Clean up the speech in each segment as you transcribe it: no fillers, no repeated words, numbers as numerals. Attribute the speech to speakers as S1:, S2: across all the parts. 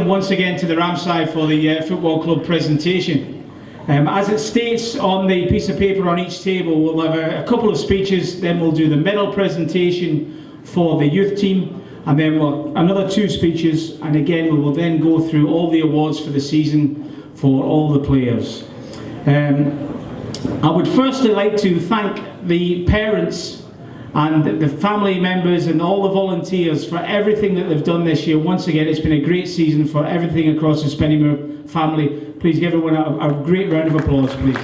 S1: once again to the Ramside for the football club presentation. As it states on the piece of paper on each table, we'll have a couple of speeches, then we'll do the medal presentation for the youth team, and then we'll another 2 speeches, and again we will then go through all the awards for the season for all the players. I would firstly like to thank the parents and the family members and all the volunteers for everything that they've done this year. Once again, it's been a great season for everything across the Spennymoor family. Please give everyone a great round of applause, please.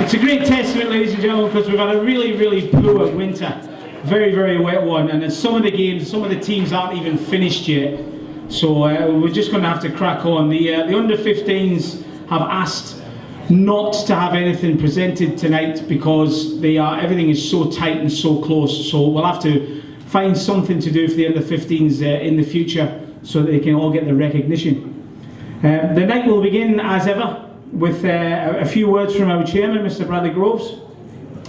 S1: It's a great testament, ladies and gentlemen, because we've had a really poor winter. Very wet one, and in some of the games, some of the teams aren't even finished yet. So we're just going to have to crack on. The under-15s have asked not to have anything presented tonight because everything is so tight and so close. So we'll have to find something to do for the under-15s in the future so that they can all get the recognition. The night will begin as ever with a few words from our chairman, Mr. Bradley Groves,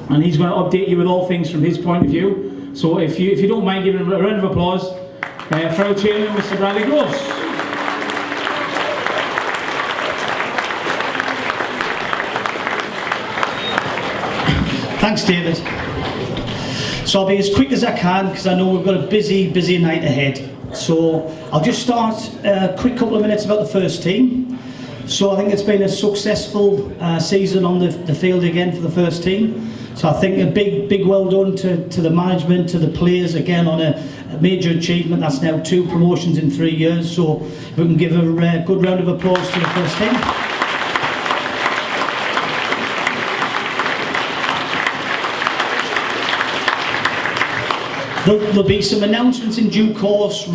S1: and he's going to update you with all things from his point of view. So if you don't mind giving him a round of applause for our chairman, Mr. Bradley Groves.
S2: Thanks, David. So I'll be as quick as I can because I know we've got a busy night ahead. So I'll just start a quick couple of minutes about the first team. So I think it's been a successful season on the field again for the first team. So I think a big well done to the management, to the players again on a major achievement. That's now 2 promotions in 3 years. So if we can give a good round of applause to the first team. There'll be some announcements in due course.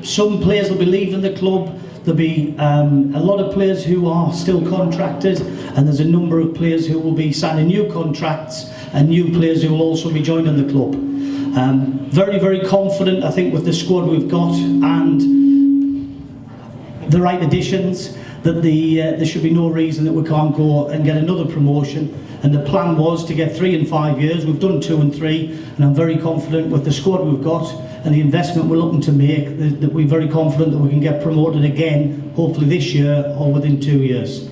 S2: Some players will be leaving the club. There'll be a lot of players who are still contracted, and there's a number of players who will be signing new contracts and new players who will also be joining the club. Very confident, I think, with the squad we've got and the right additions, that there should be no reason that we can't go and get another promotion. And the plan was to get 3 in 5 years. We've done 2 and 3, and I'm very confident with the squad we've got and the investment we're looking to make that we're very confident that we can get promoted again, hopefully this year or within 2 years.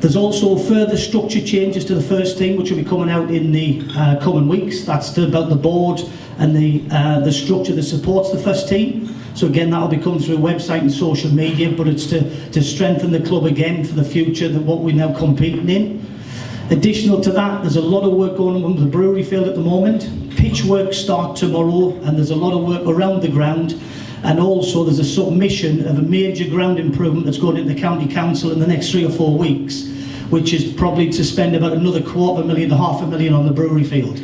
S2: There's also further structure changes to the first team which will be coming out in the coming weeks. That's still about the board and the structure that supports the first team. So again, that'll be coming through a website and social media, but it's to strengthen the club again for the future, that what we're now competing in. Additional to that, there's a lot of work going on with the brewery field at the moment. Pitch work start tomorrow, and there's a lot of work around the ground. And also there's a submission of a major ground improvement that's going into the county council in the next 3 or 4 weeks, which is probably to spend about another $250,000 to $500,000 on the brewery field.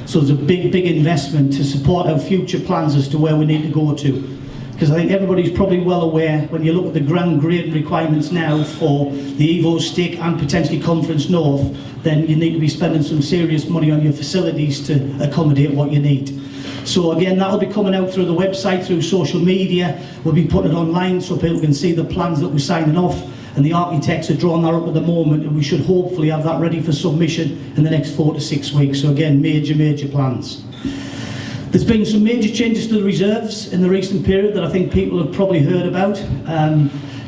S2: So there's a big investment to support our future plans as to where we need to go to. Because I think everybody's probably well aware, when you look at the ground grade requirements now for the Evo Stick and potentially Conference North, then you need to be spending some serious money on your facilities to accommodate what you need. So again, that'll be coming out through the website, through social media. We'll be putting it online so people can see the plans that we're signing off, and the architects are drawing that up at the moment, and we should hopefully have that ready for submission in the next 4 to 6 weeks. So again, major plans. There's been some major changes to the reserves in the recent period that I think people have probably heard about.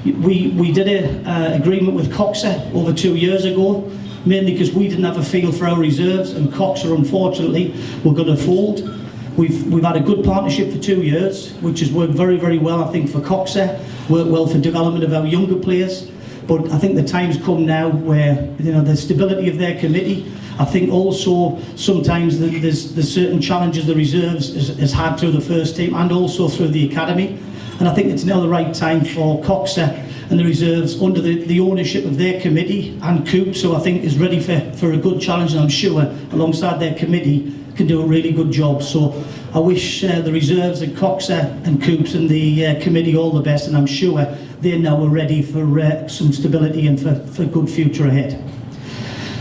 S2: We did an agreement with Coxa over 2 years ago, mainly because we didn't have a feel for our reserves, and Coxa unfortunately were going to fold. We've had a good partnership for 2 years, which has worked very well, I think, for Coxa, worked well for development of our younger players. But I think the time's come now where, the stability of their committee. I think also sometimes there's certain challenges the reserves has had through the first team and also through the academy. And I think it's now the right time for Coxa and the reserves under the ownership of their committee and Coops, who I think is ready for a good challenge, and I'm sure alongside their committee can do a really good job. So I wish the reserves and Coxa and Coops and the committee all the best, and I'm sure they now are ready for some stability and for a good future ahead.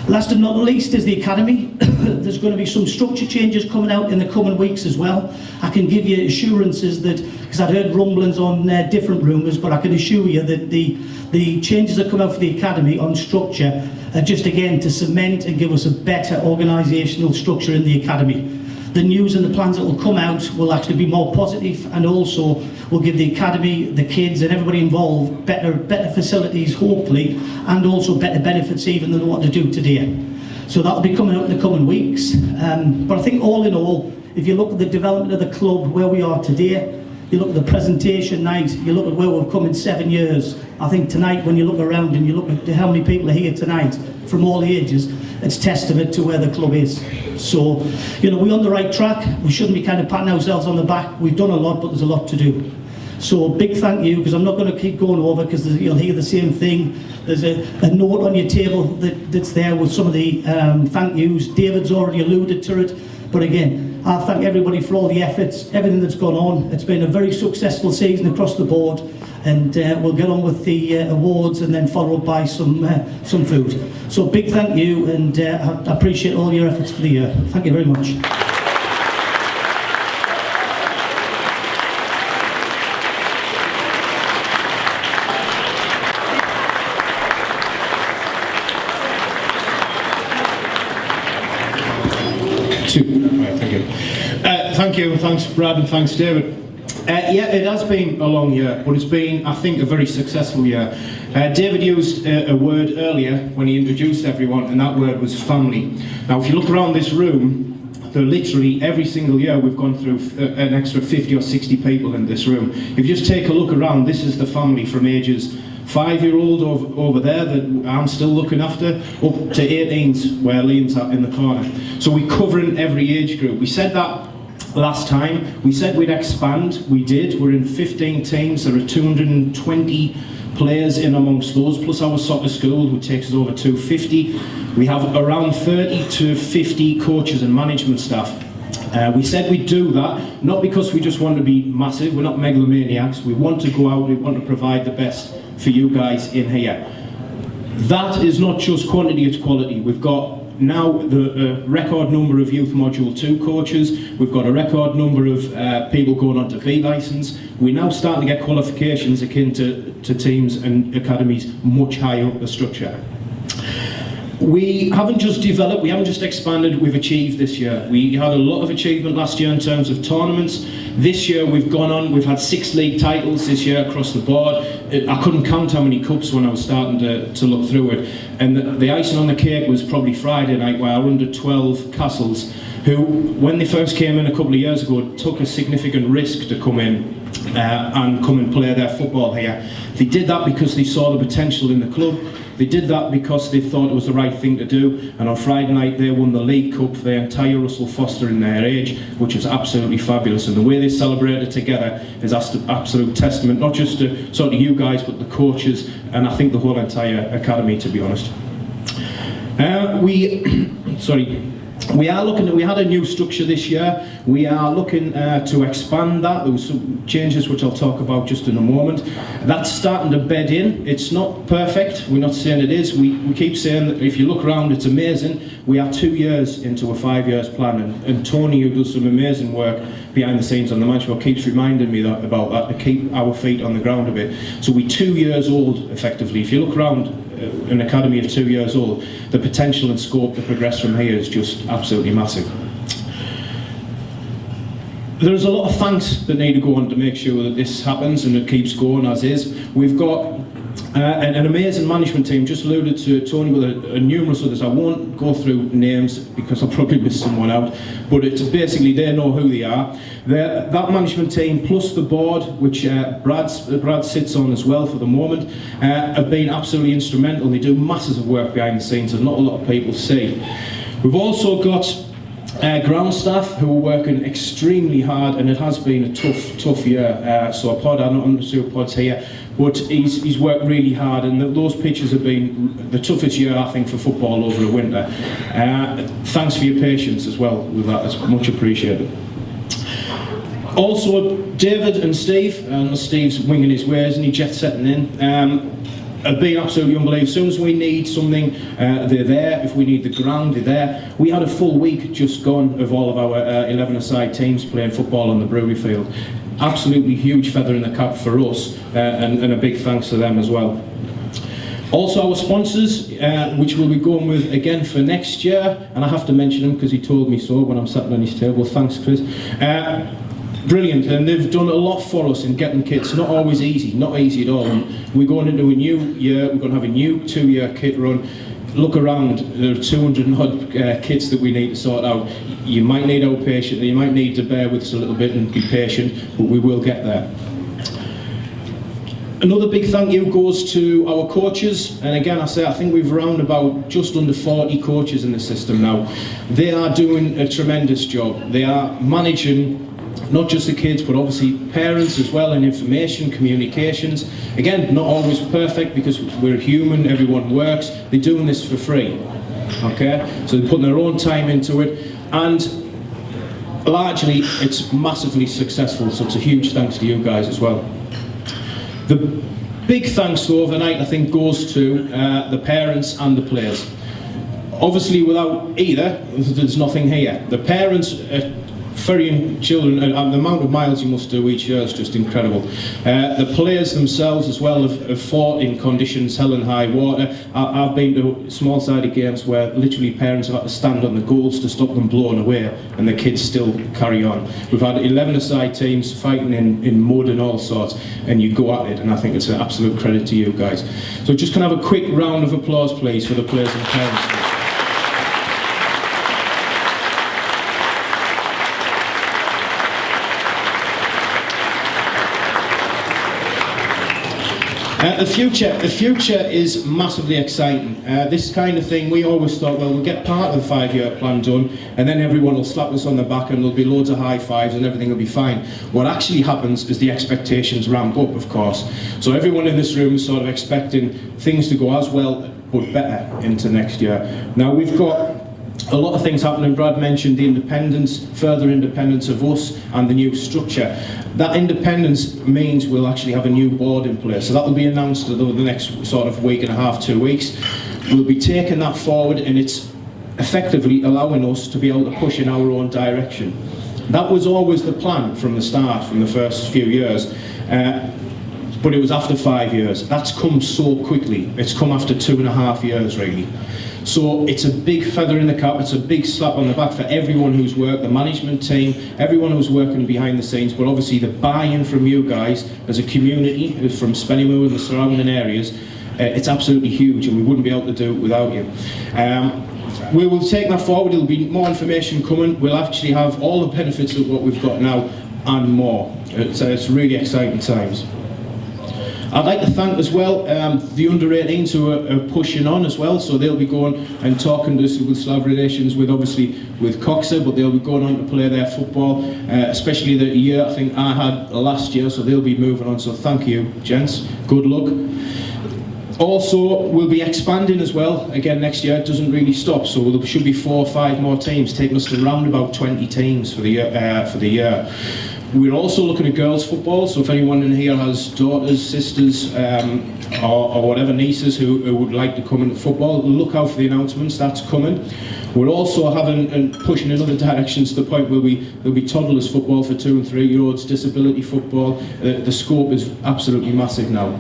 S2: Last but not least is the academy. There's going to be some structure changes coming out in the coming weeks as well. I can give you assurances that, because I'd heard rumblings on different rumours, but I can assure you that the changes that come out for the academy on structure are just again to cement and give us a better organisational structure in the academy. the news and the plans that will come out will actually be more positive, and also will give the academy, the kids and everybody involved better facilities hopefully, and also better benefits even than what they do today. So that'll be coming up in the coming weeks. But I think all in all, if you look at the development of the club, where we are today, you look at the presentation night, you look at where we've come in 7 years, I think tonight when you look around and you look at how many people are here tonight from all ages, it's testament to where the club is. So, you know, we're on the right track. We shouldn't be kind of patting ourselves on the back. We've done a lot, but there's a lot to do. So big thank you, because I'm not going to keep going over, because you'll hear the same thing. There's a note on your table that's there with some of the thank yous. David's already alluded to it, but again, I thank everybody for all the efforts, everything that's gone on. It's been a very successful season across the board, and we'll get on with the awards and then follow up by some food. So big thank you, and I appreciate all your efforts for the year. Thank you very much.
S3: Thank you, and thanks Brad, and thanks David. Yeah, it has been a long year, but it's been, I think, a very successful year. David used a word earlier when he introduced everyone, and that word was family. Now, if you look around this room, literally every single year we've gone through an extra 50 or 60 people in this room. If you just take a look around, this is the family from ages 5-year-old over there that I'm still looking after, up to 18s where Liam's at in the corner. So we're covering every age group. We said that last time. We said we'd expand. We did. We're in 15 teams. There are 220 players in amongst those, plus our soccer school, which takes us over 250. We have around 30 to 50 coaches and management staff. We said we'd do that, not because we just want to be massive. We're not megalomaniacs. We want to go out, we want to provide the best for you guys in here. That is not just quantity, it's quality. We've got now the record number of Youth Module 2 coaches. We've got a record number of people going on to B licence. We're now starting to get qualifications akin to teams and academies much higher up the structure. We haven't just developed, we haven't just expanded, we've achieved this year. We had a lot of achievement last year in terms of tournaments. This year we've gone on, we've had 6 league titles this year across the board. I couldn't count how many cups when I was starting to look through it. And the icing on the cake was probably Friday night, where our under 12 Castles, who when they first came in a couple of years ago, took a significant risk to come in and come and play their football here. They did that because they saw the potential in the club. They did that because they thought it was the right thing to do, and on Friday night they won the League Cup for the entire Russell Foster in their age, which was absolutely fabulous. And the way they celebrated together is absolute testament, not just to sort of you guys, but the coaches, and I think the whole entire academy, to be honest. We are looking at, we had a new structure this year. We are looking to expand that. There was some changes which I'll talk about just in a moment. That's starting to bed in. It's not perfect, we're not saying it is. We keep saying that if you look around, it's amazing. We are 2 years into a 5 years plan, and Tony, who does some amazing work behind the scenes on the management, keeps reminding me about that, to keep our feet on the ground a bit. So we're 2 years old, effectively. If you look around an academy of 2 years old, the potential and scope to progress from here is just absolutely massive. There's a lot of thanks that need to go on to make sure that this happens and it keeps going as is. We've got an amazing management team. Just alluded to Tony with numerous others. I won't go through names because I'll probably miss someone out, but it's basically they know who they are. That management team plus the board, which Brad sits on as well for the moment, have been absolutely instrumental. They do masses of work behind the scenes that not a lot of people see. We've also got ground staff who are working extremely hard, and it has been a tough year. So Pod, I'm not sure Pod's here, but he's worked really hard, and those pitches have been the toughest year, I think, for football over the winter. Thanks for your patience as well with that, it's much appreciated. Also, David and Steve, Steve's winging his ways and he's jet setting in, have been absolutely unbelievable. As soon as we need something, they're there. If we need the ground, they're there. We had a full week just gone of all of our 11-a-side teams playing football on the brewery field. Absolutely huge feather in the cap for us, and a big thanks to them as well. Also our sponsors, which we'll be going with again for next year, and I have to mention them because he told me so when I'm sat on his table. Thanks, Chris. Brilliant, and they've done a lot for us in getting kits. Not always easy, not easy at all. And we're going into a new year, we're going to have a new 2-year kit run. Look around, there are 200 and odd kits that we need to sort out. You might need our patience, you might need to bear with us a little bit and be patient, but we will get there. Another big thank you goes to our coaches, and again I think we've around about just under 40 coaches in the system now. They are doing a tremendous job. They are managing not just the kids, but obviously parents as well, and information, communications. Again, not always perfect because we're human, everyone works. They're doing this for free, okay? So they're putting their own time into it, and largely it's massively successful, so it's a huge thanks to you guys as well. The big thanks though overnight I think goes to the parents and the players. Obviously without either, there's nothing here. The parents ferrying children, and the amount of miles you must do each year is just incredible. The players themselves as well have fought in conditions hell and high water. I've been to small-sided games where literally parents have had to stand on the goals to stop them blowing away, and the kids still carry on. We've had 11-a-side teams fighting in mud and all sorts, and you go at it, and I think it's an absolute credit to you guys. So just can I have a quick round of applause please for the players and parents. The future is massively exciting. This kind of thing, we always thought, well, we'll get part of the 5-year plan done, and then everyone will slap us on the back and there'll be loads of high fives and everything will be fine. What actually happens is the expectations ramp up, of course. So everyone in this room is sort of expecting things to go as well, but better into next year. Now we've got a lot of things happening. Brad mentioned the independence, further independence of us and the new structure. That independence means we'll actually have a new board in place. So that will be announced over the next sort of week and a half, 2 weeks. We'll be taking that forward, and it's effectively allowing us to be able to push in our own direction. That was always the plan from the start, from the first few years. But it was after 5 years. That's come so quickly. It's come after 2.5 years, really. So it's a big feather in the cap, it's a big slap on the back for everyone who's worked, the management team, everyone who's working behind the scenes, but obviously the buy-in from you guys as a community, from Spennymoor and the surrounding areas, it's absolutely huge, and we wouldn't be able to do it without you. We will take that forward, there'll be more information coming, we'll actually have all the benefits of what we've got now and more. It's really exciting times. I'd like to thank as well the under-18s who are pushing on as well, so they'll be going and talking to us with Slav relations with obviously with Coxer, but they'll be going on to play their football, especially the year I think I had last year, so they'll be moving on, so thank you gents, good luck. Also, we'll be expanding as well, again next year, it doesn't really stop, so there should be 4 or 5 more teams, taking us to around about 20 teams for the year. We're also looking at girls football, so if anyone in here has daughters, sisters, or whatever, nieces who would like to come into football, look out for the announcements, that's coming. We're also having and pushing in other directions to the point where there'll be toddlers football for 2 and 3-year-olds, disability football. The scope is absolutely massive now.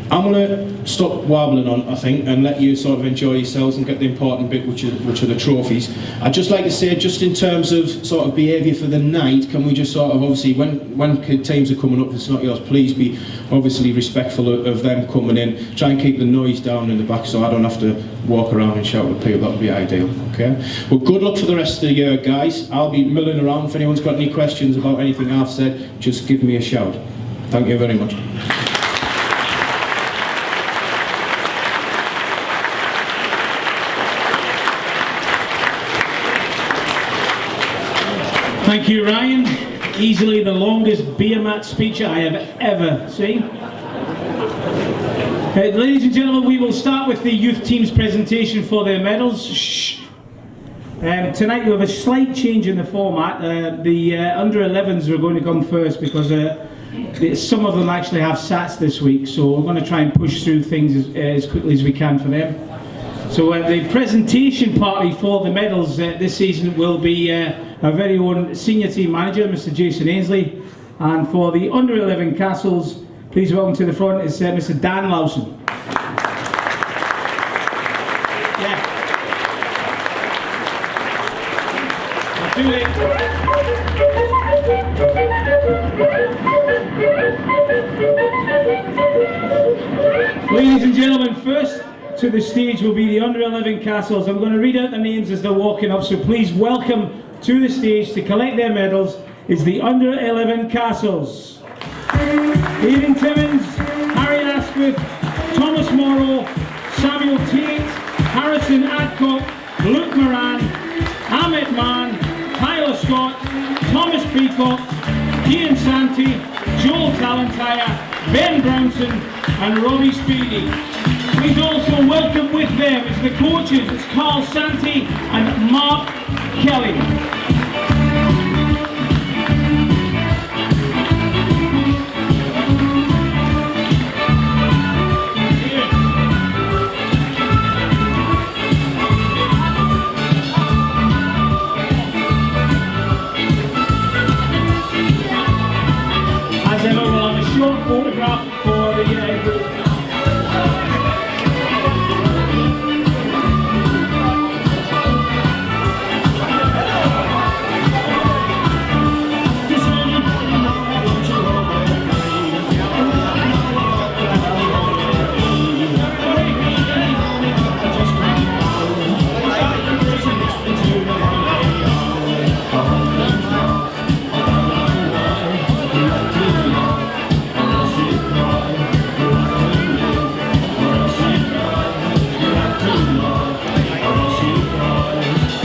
S3: I'm going to stop wabbling on, I think, and let you sort of enjoy yourselves and get the important bit, which are the trophies. I'd just like to say, just in terms of sort of behaviour for the night, can we just sort of, obviously, when teams are coming up, if it's not yours, please be obviously respectful of them coming in. Try and keep the noise down in the back so I don't have to walk around and shout at people. That would be ideal, okay? Well, good luck for the rest of the year, guys. I'll be milling around. If anyone's got any questions about anything I've said, just give me a shout. Thank you very much.
S1: Thank you, Ryan. Easily the longest beer mat speech I have ever seen. Ladies and gentlemen, we will start with the youth team's presentation for their medals. Shh. Tonight we have a slight change in the format. The under-11s are going to come first because some of them actually have SATs this week, so we're going to try and push through things as quickly as we can for them. So the presentation party for the medals this season will be our very own senior team manager, Mr. Jason Ainsley, and for the under-11 Castles, please welcome to the front is Mr. Dan Lawson. Ladies and gentlemen, first to the stage will be the under 11 castles. I'm going to read out the names as they're walking up, so please welcome to the stage to collect their medals is the under 11 castles. Aidan Timmins, Harry Asquith, Thomas Morrow, Samuel Tate, Harrison Adcock, Luke Moran, Amit Mann, Tyler Scott, Thomas Peacock, Ian Santee, Joel Talentire, Ben Brownson and Robbie Speedy. Please also welcome with them as the coaches, it's Carl Santee and Mark Kelly. As ever, we'll have a short photograph for the group.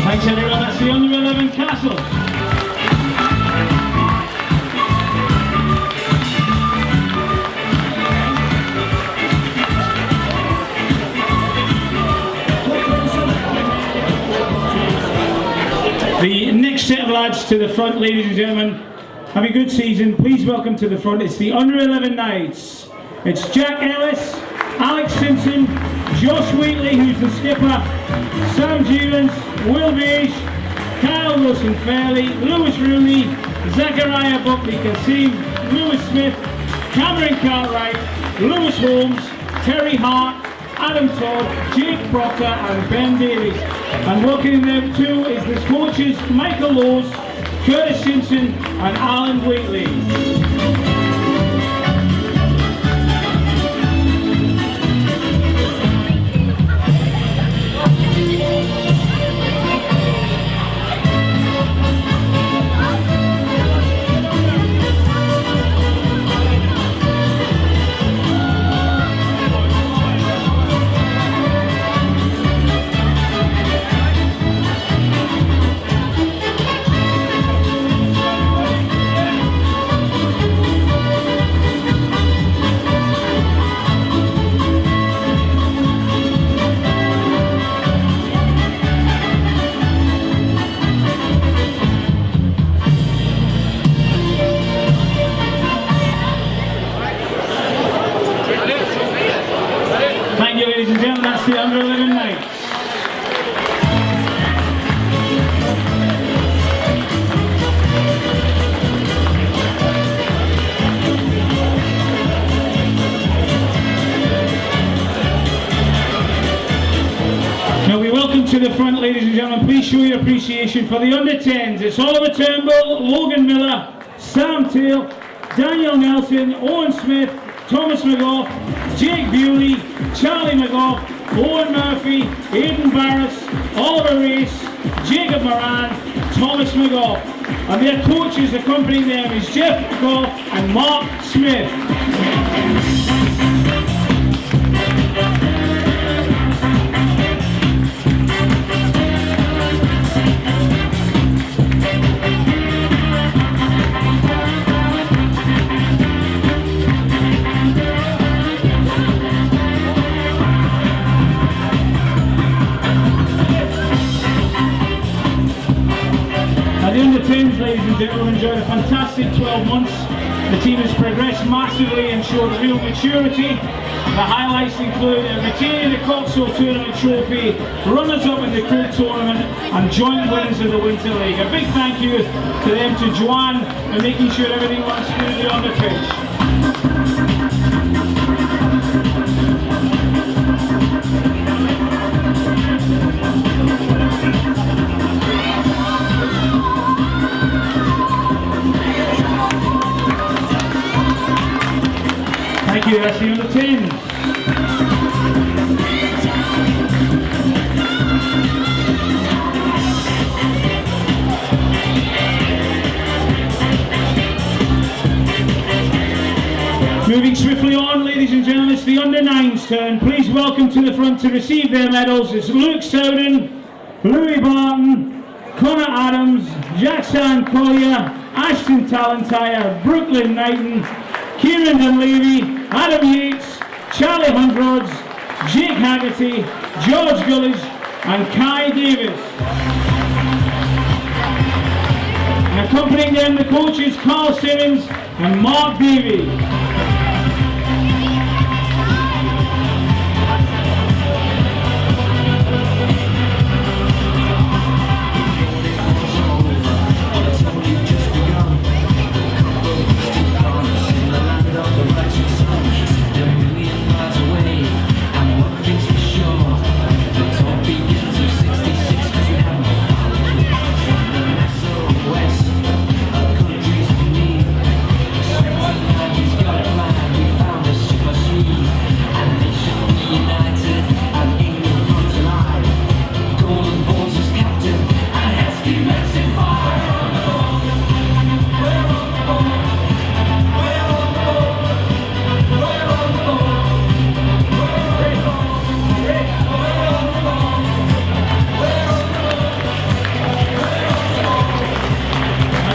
S1: Thanks everyone, that's the under 11 castle. The next set of lads to the front, ladies and gentlemen. Have a good season. Please welcome to the front. It's the under 11 Knights. It's Jack Ellis, Alex Simpson, Josh Wheatley, who's the skipper, Sam Jewens, Will Beige, Kyle Wilson Fairley, Lewis Rooney, Zachariah Buckley Kasim, Lewis Smith, Cameron Cartwright, Lewis Holmes, Terry Hart, Adam Todd, Jake Proctor and Ben Davies. And welcoming them too is the coaches Michael Laws, Curtis Simpson and Alan Wheatley. Thank you, ladies and gentlemen, that's the under 11 Knights. Now we welcome to the front, ladies and gentlemen, please show your appreciation for the under 10s. It's Oliver Turnbull, Logan Miller, Sam Taylor, Daniel Nelson, Owen Smith, Thomas McGough, Jake Bewley, Charlie McGough, Owen Murphy, Aidan Barris, Oliver Race, Jacob Moran, Thomas McGough. And their coaches accompanying them is Jeff McGough and Mark Smith. The under-10s, ladies and gentlemen, enjoyed a fantastic 12 months. The team has progressed massively and showed real maturity. The highlights include retaining the Coxall Tournament trophy, runners-up in the Crew Tournament and joint winners of the Winter League. A big thank you to them, to Joanne, and making sure everything runs smoothly on the pitch. Thank you, that's the under 10s. Moving swiftly on, ladies and gentlemen, it's the under 9s turn. Please welcome to the front to receive their medals. It's Luke Soden, Louis Barton, Connor Adams, Jackson Collier, Ashton Talentire, Brooklyn Knighton, Kieran Dunleavy, Adam Yates, Charlie Hundrods, Jake Haggerty, George Gullidge and Kai Davis. And accompanying them the coaches Carl Simmons and Mark Davey.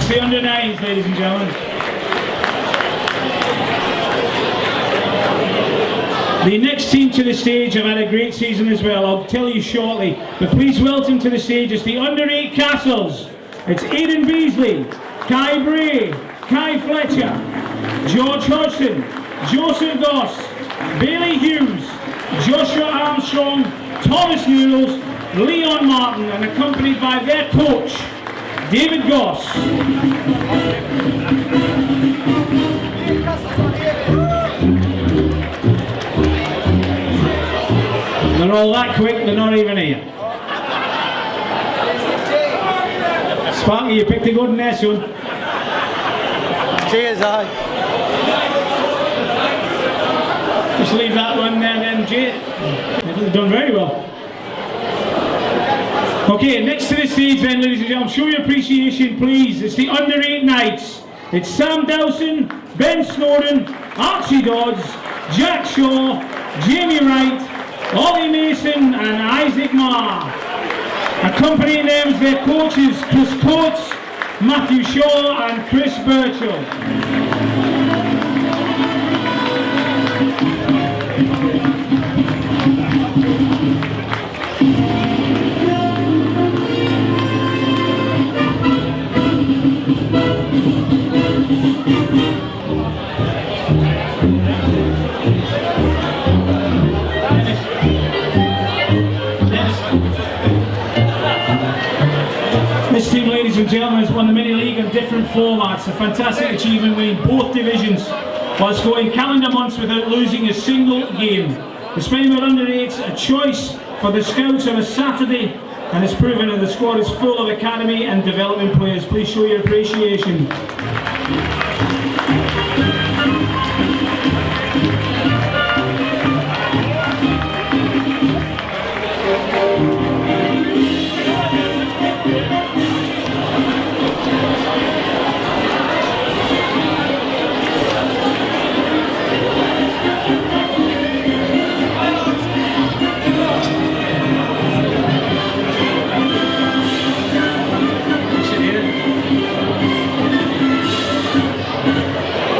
S1: The under 9s, ladies and gentlemen. The next team to the stage have had a great season as well, I'll tell you shortly. But please welcome to the stage is the under 8 Castles. It's Aidan Beasley, Kai Bray, Kai Fletcher, George Hodgson, Joseph Goss, Bailey Hughes, Joshua Armstrong, Thomas Noodles, Leon Martin, and accompanied by their coach, David Goss. They're all that quick, they're not even here. Sparky, you picked a good one there, son.
S4: Cheers, I.
S1: Just leave that one there then, Jay. You've done very well. Okay, next to the stage then, ladies and gentlemen, show your appreciation, please. It's the under 8 Knights. It's Sam Dowson, Ben Snowden, Archie Dodds, Jack Shaw, Jamie Wright, Ollie Mason and Isaac Marr. Accompanying them is their coaches Chris Coates, Matthew Shaw and Chris Birchall. This team, ladies and gentlemen, has won the mini-league in different formats, a fantastic achievement winning both divisions whilst going calendar months without losing a single game. The Spennymoor under 8s a choice for the scouts on a Saturday and has proven that the squad is full of academy and development players. Please show your appreciation.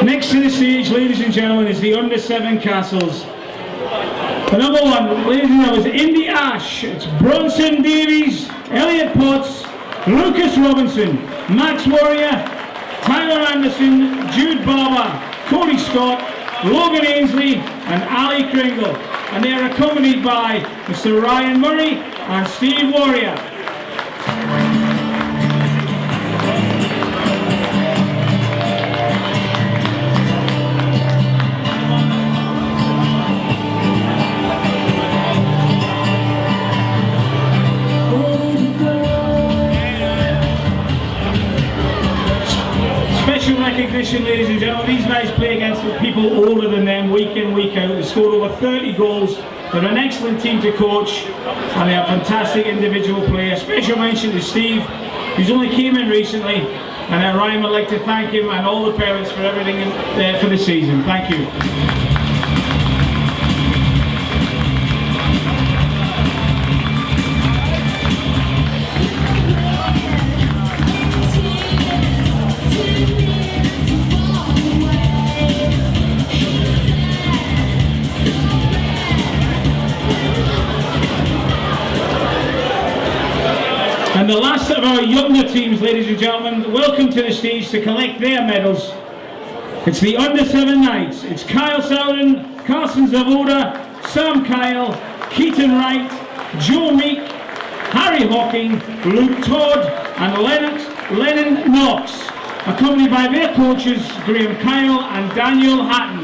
S1: Next to the stage, ladies and gentlemen, is the under 7 Castles. The number 1, ladies and gentlemen, is Indy Ash. It's Bronson Davies, Elliot Potts, Lucas Robinson, Max Warrior, Tyler Anderson, Jude Barber, Cody Scott, Logan Ainsley and Ali Kringle. And they are accompanied by Mr. Ryan Murray and Steve Warrior. competition, ladies and gentlemen. These guys play against the people older than them week in, week out. They scored over 30 goals. They're an excellent team to coach, and they have fantastic individual play. A special mention to Steve, who's only came in recently, and Ryan would like to thank him and all the parents for everything for the season. Thank you. And the last of our younger teams, ladies and gentlemen, welcome to the stage to collect their medals. It's the under-7 Knights. It's Kyle Souden, Carson Zavoda, Sam Kyle, Keaton Wright, Joe Meek, Harry Hawking, Luke Todd, and Lennon Knox, accompanied by their coaches Graham Kyle and Daniel Hatton.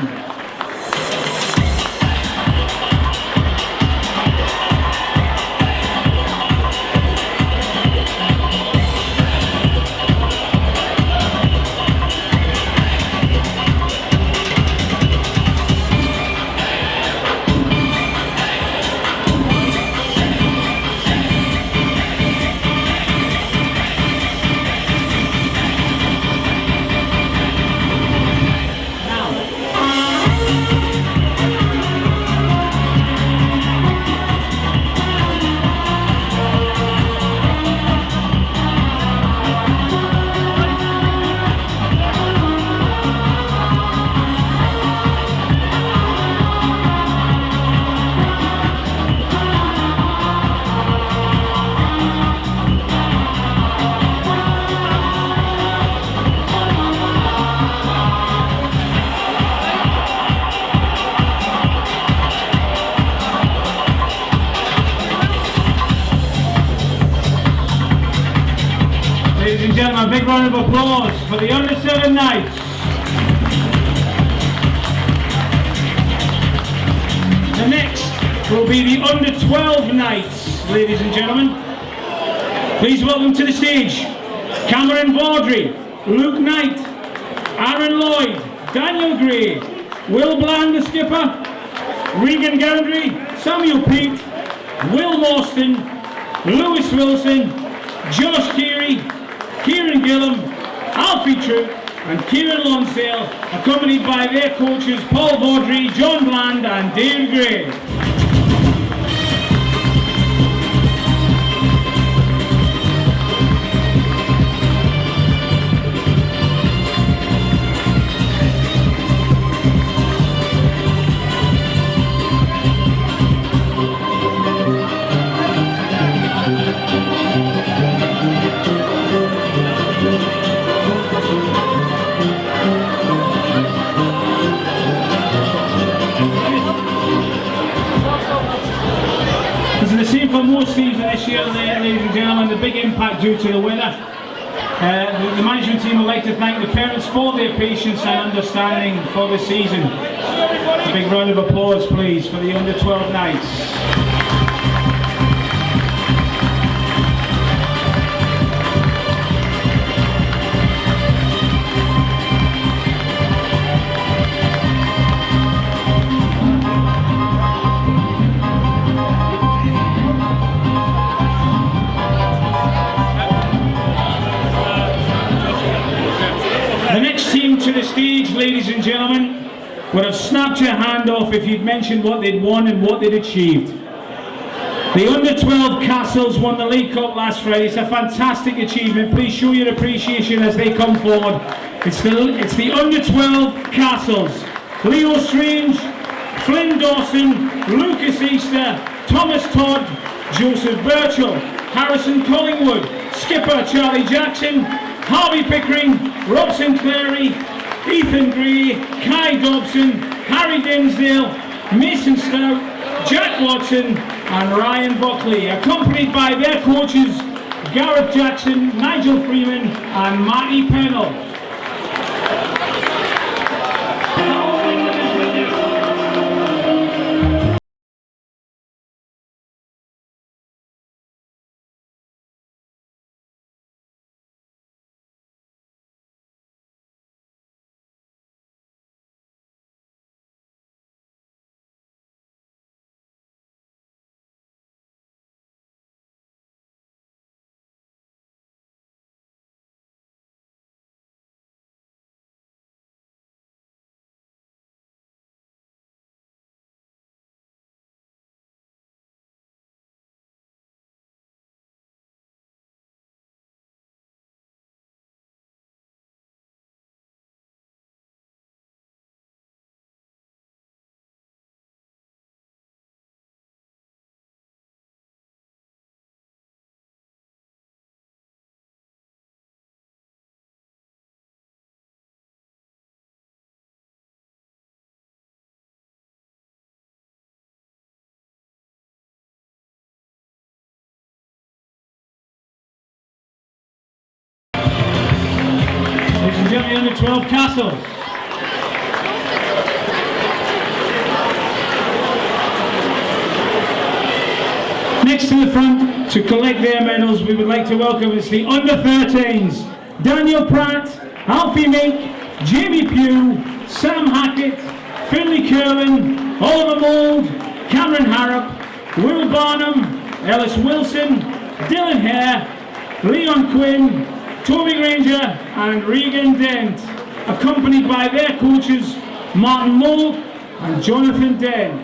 S1: Ladies and gentlemen, a big round of applause for the under-7 Knights. The next will be the under-12 Knights, ladies and gentlemen. Please welcome to the stage Cameron Vaudry, Luke Knight, Aaron Lloyd, Daniel Gray, Will Bland the skipper, Regan Gowdry, Samuel Peat, Will Mawston, Lewis Wilson, Josh Keary, Kieran Gillum, Alfie Troop and Kieran Lonsdale, accompanied by their coaches Paul Vaudry, John Bland and Dave Gray. For most teams this year, ladies and gentlemen, the big impact due to the weather. The management team would like to thank the parents for their patience and understanding for the season. A big round of applause, please, for the under-12 Knights. The next team to the stage, ladies and gentlemen, would have snapped your hand off if you'd mentioned what they'd won and what they'd achieved. The under-12 Castles won the League Cup last Friday. It's a fantastic achievement. Please show your appreciation as they come forward. It's the under-12 Castles. Leo Strange, Flynn Dawson, Lucas Easter, Thomas Todd, Joseph Birchall, Harrison Collingwood, Skipper Charlie Jackson, Harvey Pickering, Rob Sinclairy, Ethan Gray, Kai Dobson, Harry Dinsdale, Mason Stout, Jack Watson and Ryan Buckley, accompanied by their coaches Gareth Jackson, Nigel Freeman and Matty Pennell. 12 Castles. Next to the front to collect their medals, we would like to welcome us the under-13s. Daniel Pratt, Alfie Mink, Jamie Pugh, Sam Hackett, Finley Curlin, Oliver Mould, Cameron Harrop, Will Barnum, Ellis Wilson, Dylan Hare, Leon Quinn, Toby Granger and Regan Dent, accompanied by their coaches Martin Mould and Jonathan Dent.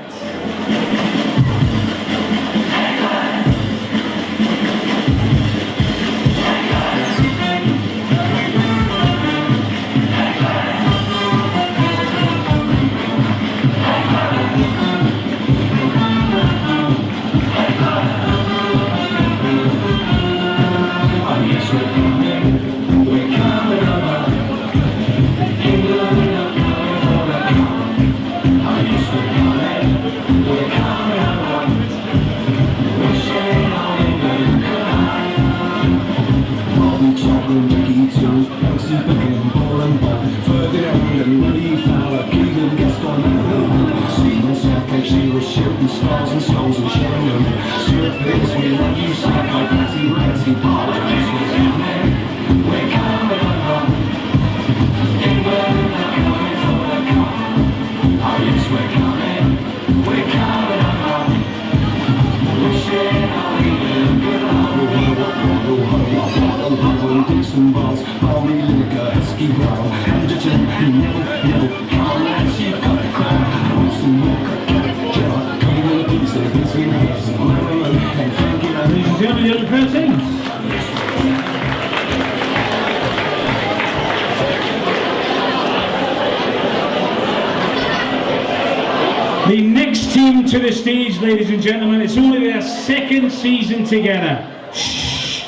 S1: The next team to the stage, ladies and gentlemen, it's only their second season together. Shh.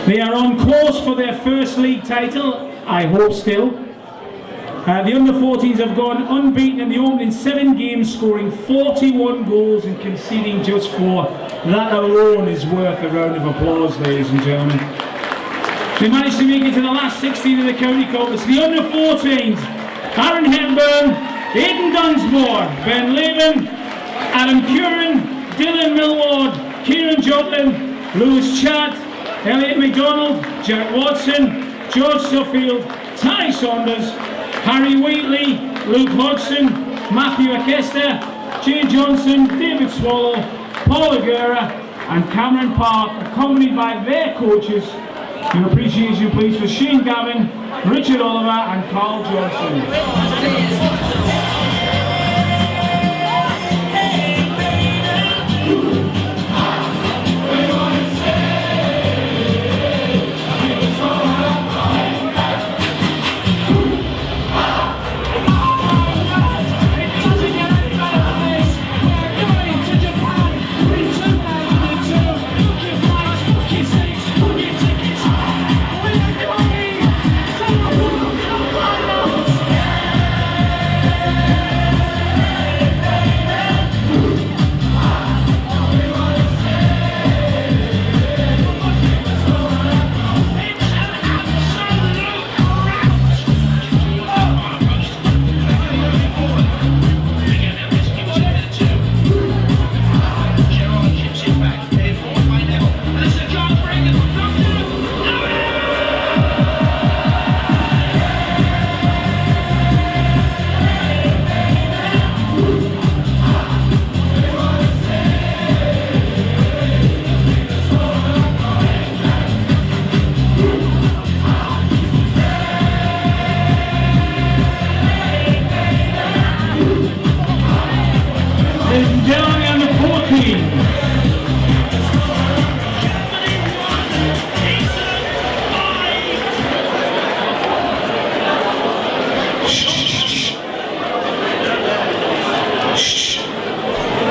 S1: They are on course for their first league title, I hope still. The under-14s have gone unbeaten in the opening 7 games, scoring 41 goals and conceding just 4. That alone is worth a round of applause, ladies and gentlemen. They managed to make it to the last 16 of the county cup. It's the under-14s. Aaron Hepburn, Aidan Dunsmore, Ben Levin, Adam Curran, Dylan Millward, Kieran Joplin, Lewis Chadd, Elliot McDonald, Jack Watson, George Suffield, Ty Saunders, Harry Wheatley, Luke Hodgson, Matthew Akesta, Jay Johnson, David Swallow, Paul Aguera and Cameron Park, accompanied by their coaches. An appreciation please for Shane Gavin, Richard Oliver and Carl Johnson.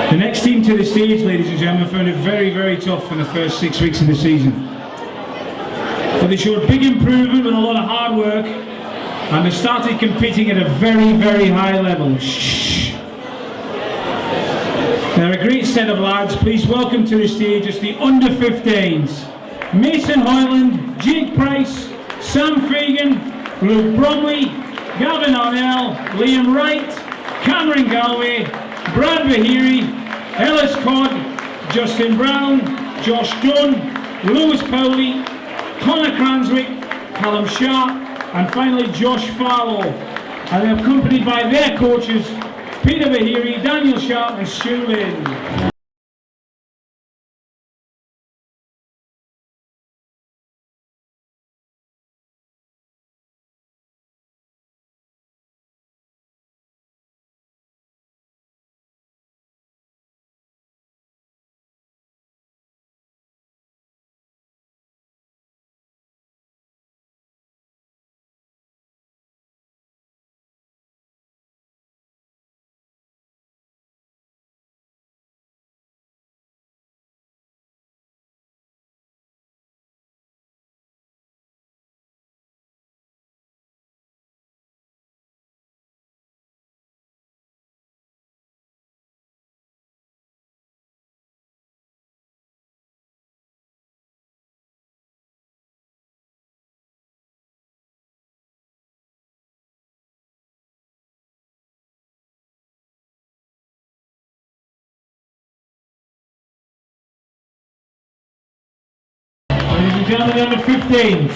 S1: The next team to the stage, ladies and gentlemen, found it very, very tough for the first 6 weeks of the season. But they showed big improvement with a lot of hard work, and they started competing at a very, very high level. They're a great set of lads. Please welcome to the stage as the under-15s. Mason Hoyland, Jake Price, Sam Fagan, Luke Bromley, Gavin Arnell, Liam Wright, Cameron Galway, Brad Bahiri, Ellis Codd, Justin Brown, Josh Dunn, Lewis Powley, Connor Cranswick, Callum Sharp, and finally Josh Farlow. And they're accompanied by their coaches, Peter Bahiri, Daniel Sharp and Stu Lynn. Ladies and gentlemen, under 15s.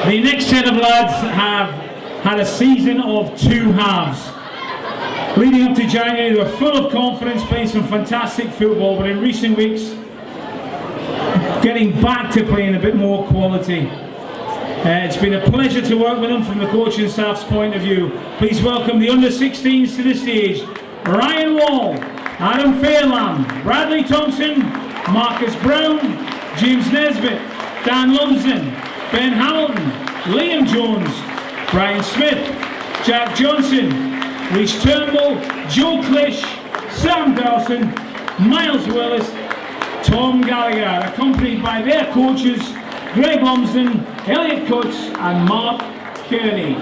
S1: The next set of lads have had a season of 2 halves. Leading up to January, they were full of confidence, playing some fantastic football, but in recent weeks, getting back to playing a bit more quality. It's been a pleasure to work with them from the coaching staff's point of view. Please welcome the under 16s to the stage. Ryan Wall, Adam Fairlam, Bradley Thompson, Marcus Brown, James Nesbitt, Dan Lumsden, Ben Hamilton, Liam Jones, Brian Smith, Jack Johnson, Rhys Turnbull, Joe Clish, Sam Dawson, Miles Willis, Tom Gallagher, accompanied by their coaches Greg Lumsden, Elliot Cutts and Mark Kearney.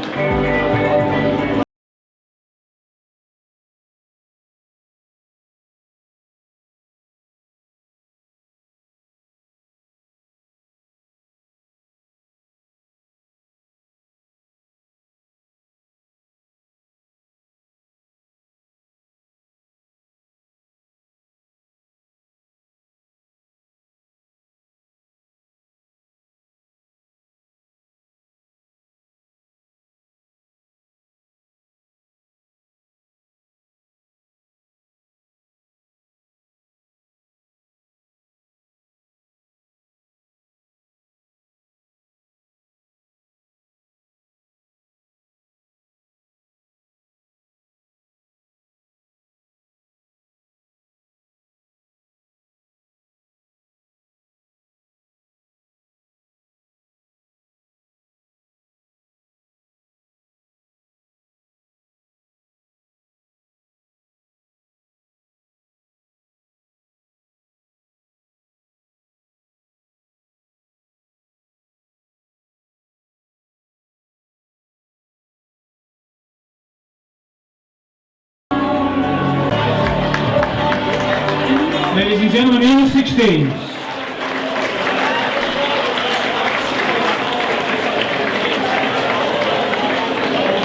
S1: Ladies and gentlemen, the under 16s.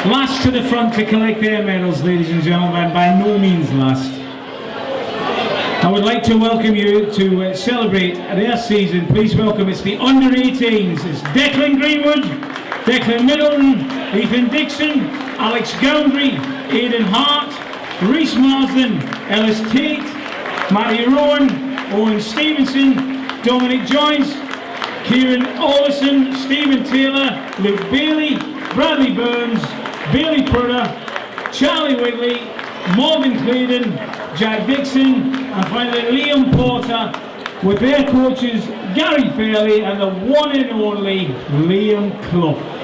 S1: Last to the front to collect their medals, ladies and gentlemen, by no means last. I would like to welcome you to celebrate their season. Please welcome, it's the under 18s. It's Declan Greenwood, Declan Middleton, Ethan Dixon, Alex Goundry, Aidan Hart, Rhys Marsden, Ellis Tate, Matty Rowan, Owen Stevenson, Dominic Joyce, Kieran Olison, Stephen Taylor, Luke Bailey, Bradley Burns, Bailey Pruder, Charlie Wigley, Morgan Claydon, Jack Dixon, and finally Liam Porter, with their coaches Gary Fairley and the one and only Liam Clough.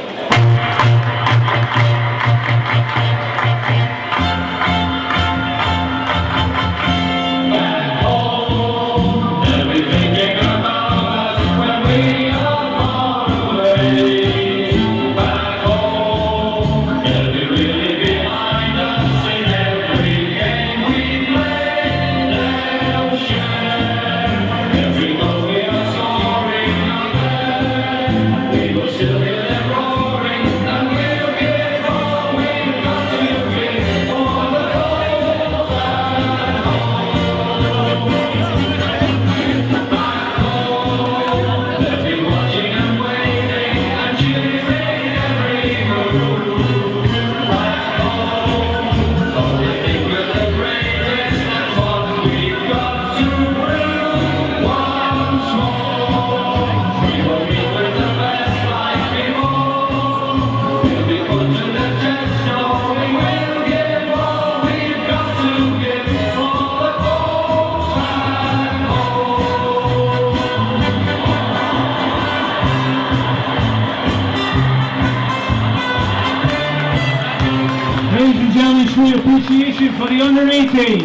S1: show your appreciation for the under 18s.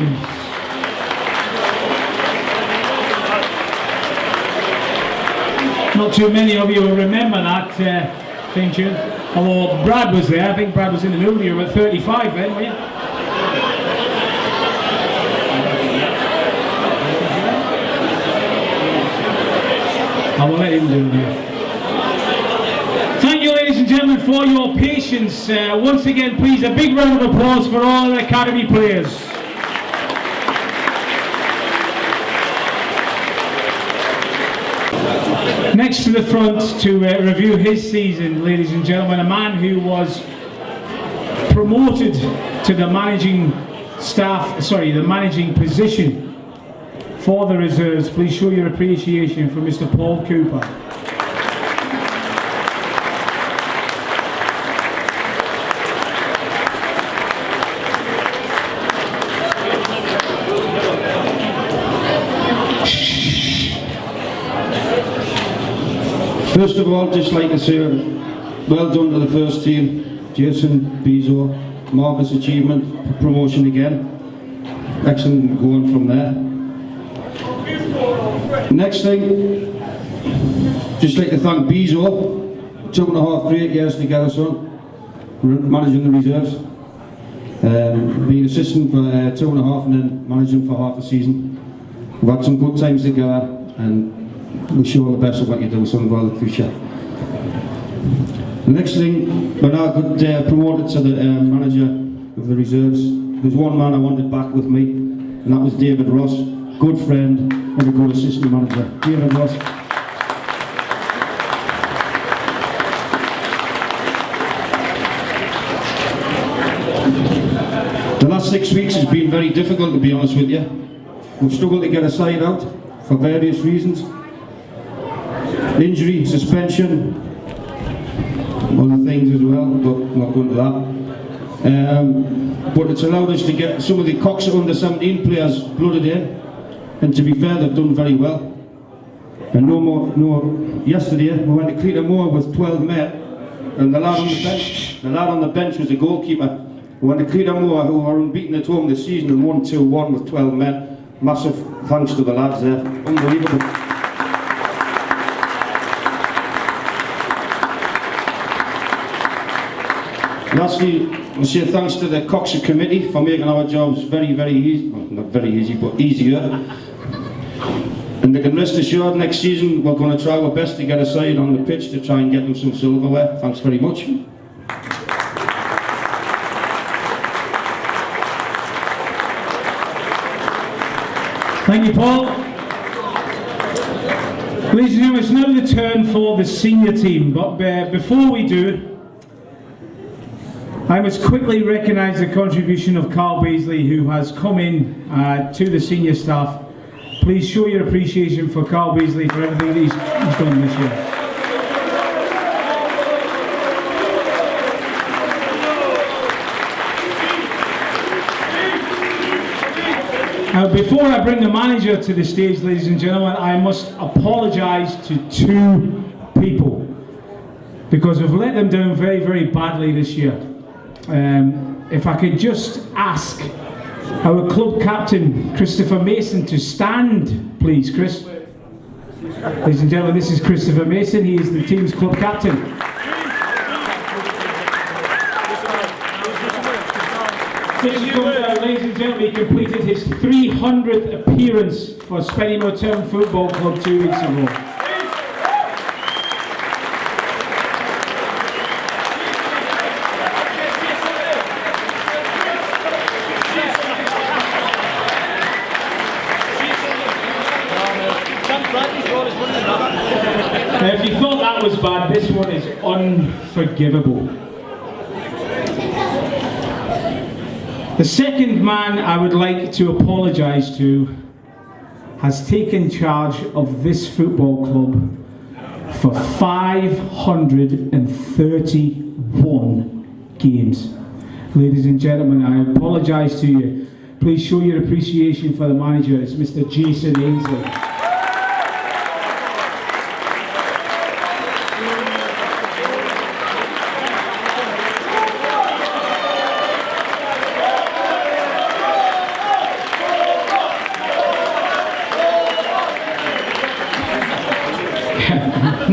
S1: Not too many of you will remember that theme tune. Although Brad was there, I think Brad was in the middle. You were at 35 then, were you? I will let him do it. Thank you, ladies and gentlemen, for your patience. Once again, please, a big round of applause for all the Academy players. Next to the front to review his season, ladies and gentlemen, a man who was promoted to the managing position for the reserves. Please show your appreciation for Mr. Paul Cooper.
S4: First of all, just like to say, well done to the first team, Jason, Bezo, marvellous achievement, promotion again. Excellent going from there. Next thing, just like to thank Bezo, 2.5 great years together, son, managing the reserves. Being assistant for 2.5 and then managing for half the season. We've had some good times together and wish you all the best of what you do, son, well in the future. The next thing, when I got promoted to the manager of the reserves, there's one man I wanted back with me, and that was David Ross, good friend and a good assistant manager. David Ross. The last 6 weeks has been very difficult, to be honest with you. We've struggled to get a side out for various reasons. Injury, suspension, other things as well, but I'm not going to that. But it's allowed us to get some of the Coxer under 17 players blooded in, and to be fair, they've done very well. And yesterday we went to Spennymoor with 12 men, and the lad on the bench was the goalkeeper. We went to Spennymoor, who are unbeaten at home this season, and won 2-1 with 12 men. Massive thanks to the lads there, unbelievable. Lastly, I say thanks to the Coxer committee for making our jobs very, very easy. Well, not very easy, but easier. And they can rest assured next season we're going to try our best to get a side on the pitch to try and get them some silverware. Thanks very much.
S1: Thank you, Paul. Ladies and gentlemen, it's now the turn for the senior team, but before we do, I must quickly recognise the contribution of Carl Beasley, who has come in to the senior staff. Please show your appreciation for Carl Beasley for everything that he's done this year. Before I bring the manager to the stage, ladies and gentlemen, I must apologise to 2 people because we've let them down very, very badly this year. If I could just ask our club captain, Christopher Mason, to stand, please, Chris. Ladies and gentlemen, this is Christopher Mason. He is the team's club captain. Ladies and gentlemen, he completed his 300th appearance for Spennymoor Town Football Club 2 weeks ago. Now, if you thought that was bad, this one is unforgivable. The second man I would like to apologise to has taken charge of this football club for 531 games. Ladies and gentlemen, I apologise to you. Please show your appreciation for the manager. It's Mr. Jason Ainsley.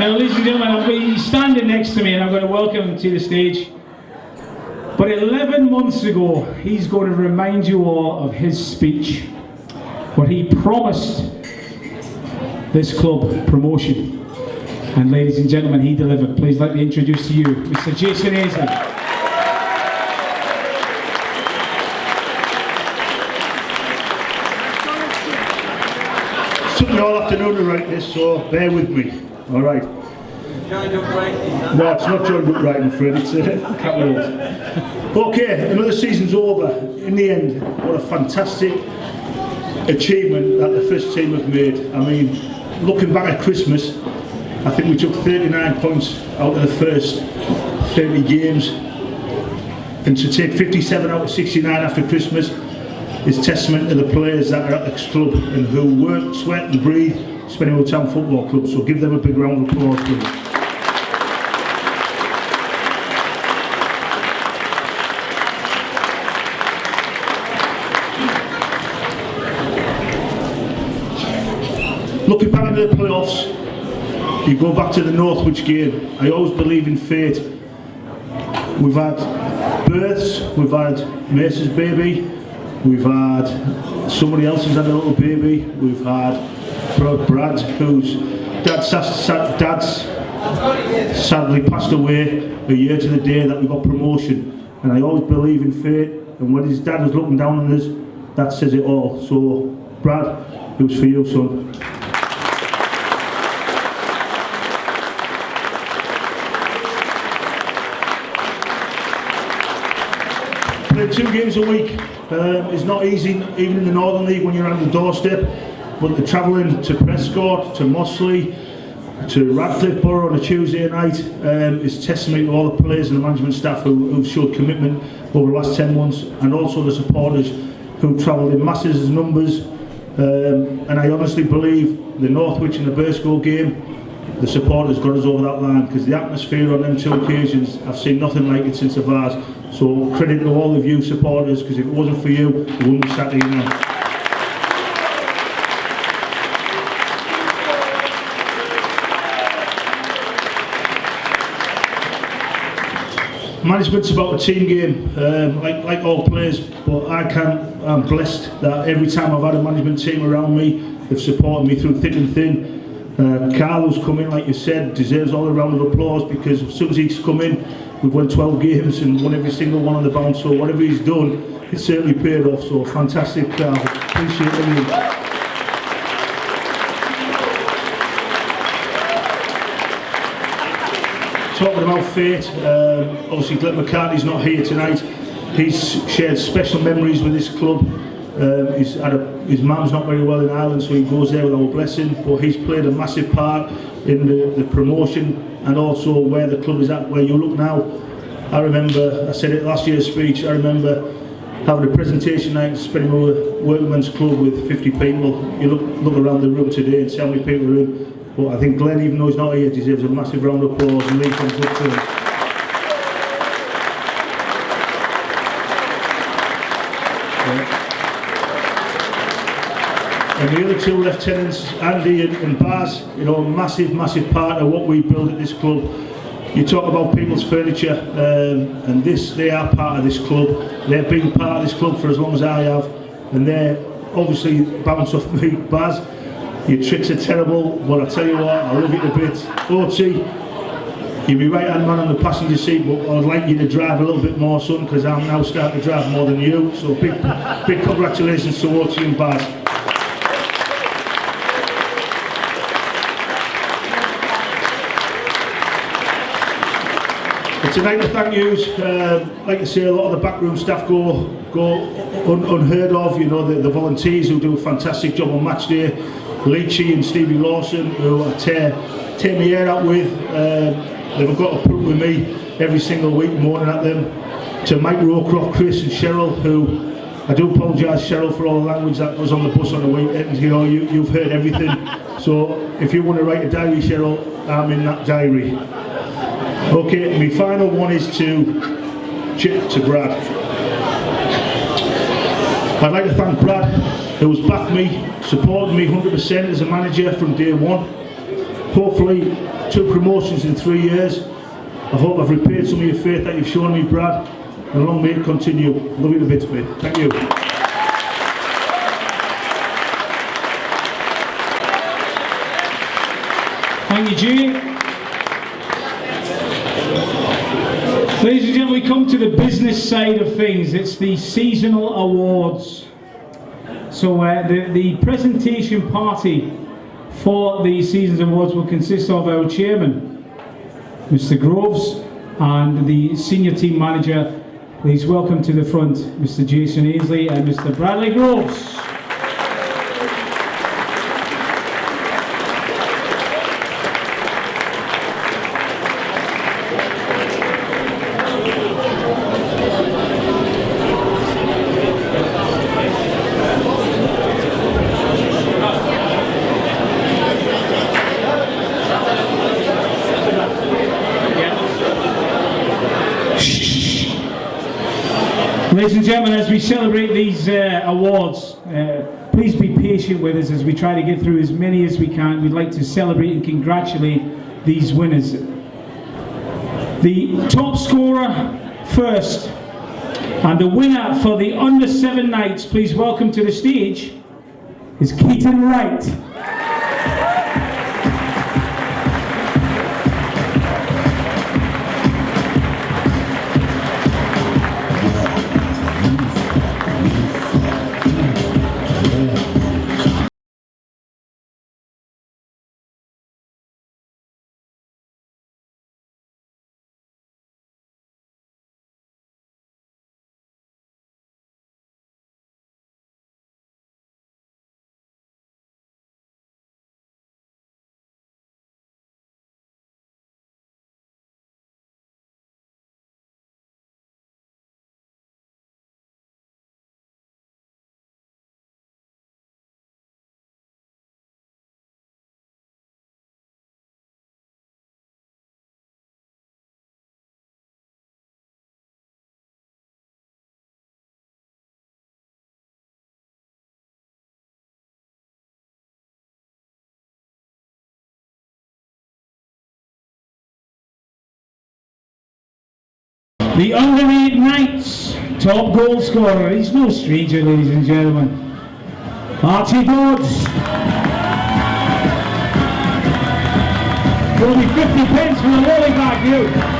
S1: Ladies and gentlemen, he's standing next to me and I'm going to welcome him to the stage. But 11 months ago, he's going to remind you all of his speech, where he promised this club promotion. And ladies and gentlemen, he delivered. Please let me introduce to you Mr. Jason Aisley.
S5: Took me all afternoon to write this, so bear with me. All right. No, it's not joined up right, I'm afraid. It's capitals. Okay, another season's over. In the end, what a fantastic achievement that the first team have made. I mean, looking back at Christmas, I think we took 39 points out of the first 30 games, and to take 57 out of 69 after Christmas is testament to the players that are at the club and who work, sweat and breathe Spennymoor Town Football Club. So give them a big round of applause, please. Looking back into the playoffs, you go back to the Northwich game. I always believe in fate. We've had births, we've had Mace's baby, we've had somebody else who's had a little baby, we've had Brad, whose dad's sadly passed away a year to the day that we got promotion. And I always believe in fate, and when his dad was looking down on us, that says it all. So Brad, it was for you, son. Playing 2 games a week is not easy, even in the Northern League when you're on the doorstep. But the travelling to Prescott, to Mossley, to Radcliffe Borough on a Tuesday night is testament to all the players and the management staff who've showed commitment over the last 10 months, and also the supporters who travelled in masses numbers. And I honestly believe the Northwich and the Burscough game, the supporters got us over that line, because the atmosphere on them 2 occasions, I've seen nothing like it since the Vars. So credit to all of you supporters, because if it wasn't for you, we wouldn't be sat here now. Management's about a team game, like all players, but I'm blessed that every time I've had a management team around me, they've supported me through thick and thin. Carlo's come in, like you said, deserves all a round of applause, because as soon as he's come in, we've won 12 games and won every single one on the bounce. So whatever he's done, it's certainly paid off. So fantastic, Carlo. Appreciate it. Talking about fate, obviously Glenn McCartney's not here tonight. He's shared special memories with this club. His mum's not very well in Ireland, so he goes there with our blessing, but he's played a massive part in the promotion and also where the club is at, where you look now. I remember, I said it last year's speech, I remember having a presentation night at Spennymoor Workmen's Club with 50 people. You look around the room today and see how many people are in. But I think Glenn, even though he's not here, deserves a massive round of applause and leaves on good terms. And the other 2 lieutenants, Andy and Baz, you know, massive part of what we build at this club. You talk about people's furniture, and they are part of this club. They've been part of this club for as long as I have, and they're obviously bounce off me. Baz, your tricks are terrible, but I tell you what, I love you to bits. Oti, you'll be right-hand man on the passenger seat, but I'd like you to drive a little bit more, son, because I'm now starting to drive more than you. So big congratulations to Oti and Baz. But tonight to thank yous, like I say, a lot of the backroom staff go unheard of. You know, the volunteers who do a fantastic job on match day. Leachy and Stevie Lawson, who I tear my hair out with. They've got to put up with me every single week, moaning at them. To Mike Rowcroft, Chris and Cheryl, who I do apologise, Cheryl, for all the language that was on the bus on the weekend. You know, you've heard everything. So if you want to write a diary, Cheryl, I'm in that diary. Okay, my final one is to Brad. I'd like to thank Brad, who has backed me, supported me 100% as a manager from day one, hopefully 2 promotions in 3 years. I hope I've repaid some of your faith that you've shown me, Brad, and long may it continue. Love you to bits, mate. Thank you.
S1: Thank you, Jay. Ladies and gentlemen, we come to the business side of things. It's the seasonal awards. So the presentation party for the season's awards will consist of our chairman, Mr. Groves, and the senior team manager. Please welcome to the front Mr. Jason Ainsley and Mr. Bradley Groves. Ladies and gentlemen, as we celebrate these awards, please be patient with us as we try to get through as many as we can. We'd like to celebrate and congratulate these winners. The top scorer first, and the winner for the under 7 nights, please welcome to the stage, is Keaton Wright. The under 8 nights top goal scorer, he's no stranger, ladies and gentlemen, Archie Dodds. Will be 50 pence for the lolly bag, you.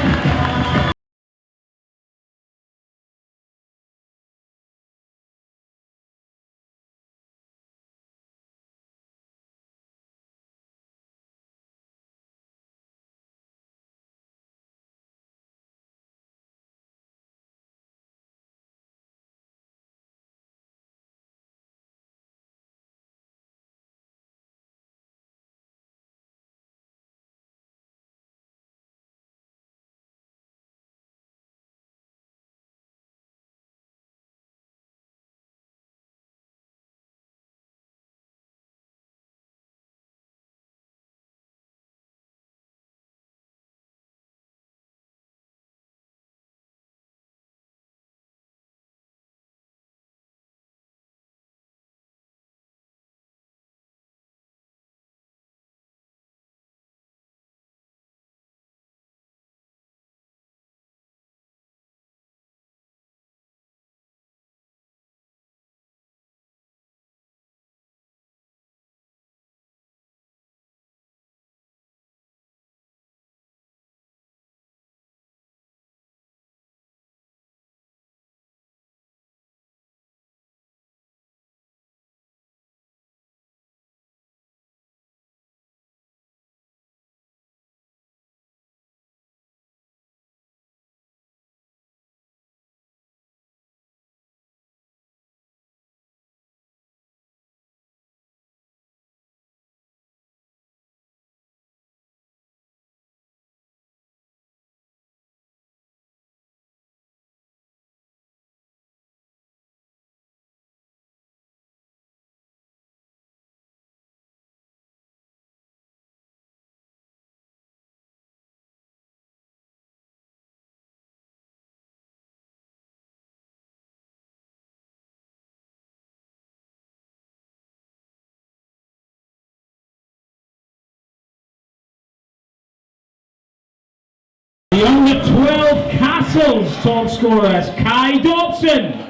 S1: 12 Castles top scorer is Kai Dobson.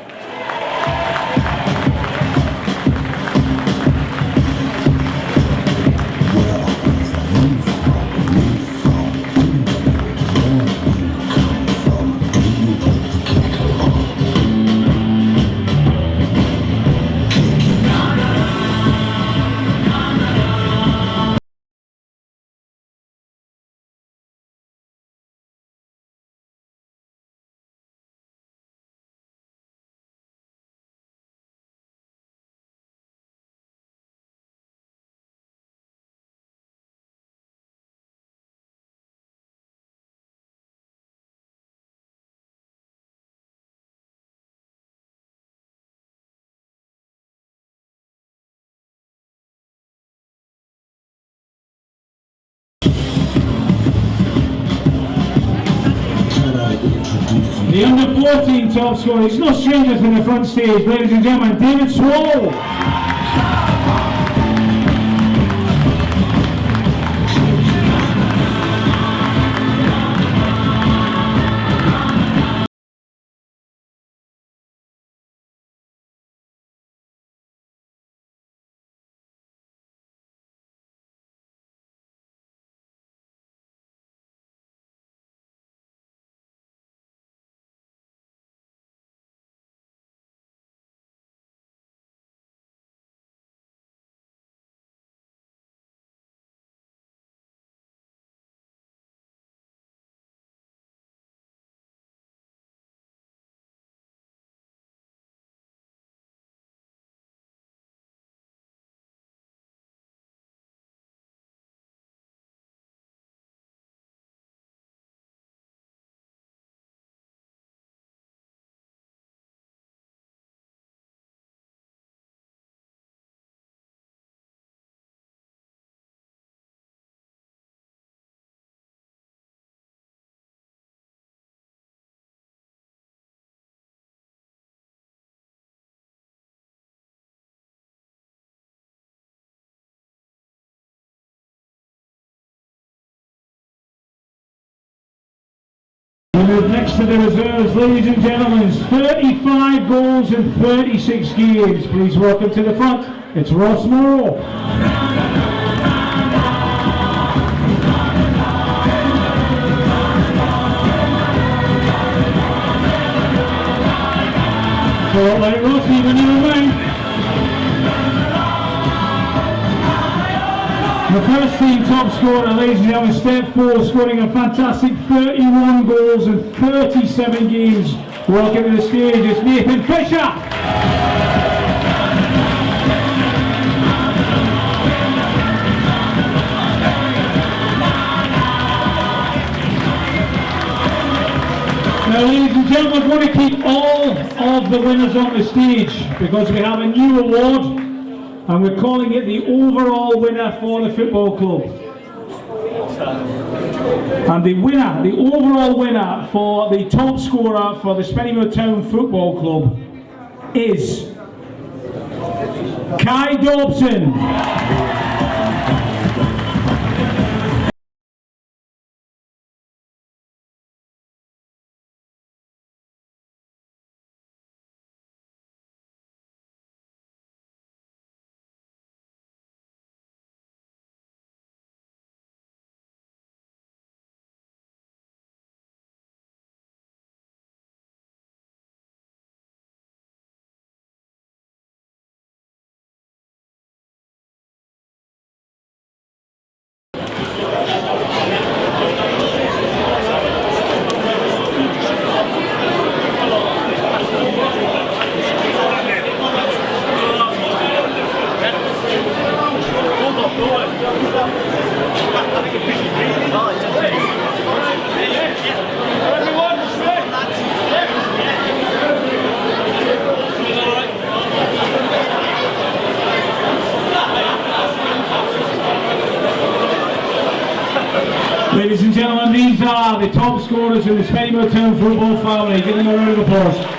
S1: The under 14 top scorer is no stranger to the front stage, ladies and gentlemen, David Swallow. We move next to the reserves, ladies and gentlemen. 35 goals in 36 games. Please welcome to the front, it's Ross Morrow. So, like Ross, even you mind. The first team top scorer, ladies and gentlemen, step 4, scoring a fantastic 31 goals in 37 games. Welcome to the stage, it's Nathan Fisher. Now, ladies and gentlemen, I want to keep all of the winners on the stage because we have a new award. And we're calling it the overall winner for the football club. And the winner, the overall winner for the top scorer for the Spennymoor Town Football Club is Kai Dobson. Ladies and gentlemen, these are the top scorers in the Spennymoor Town football family. Give them a round of applause.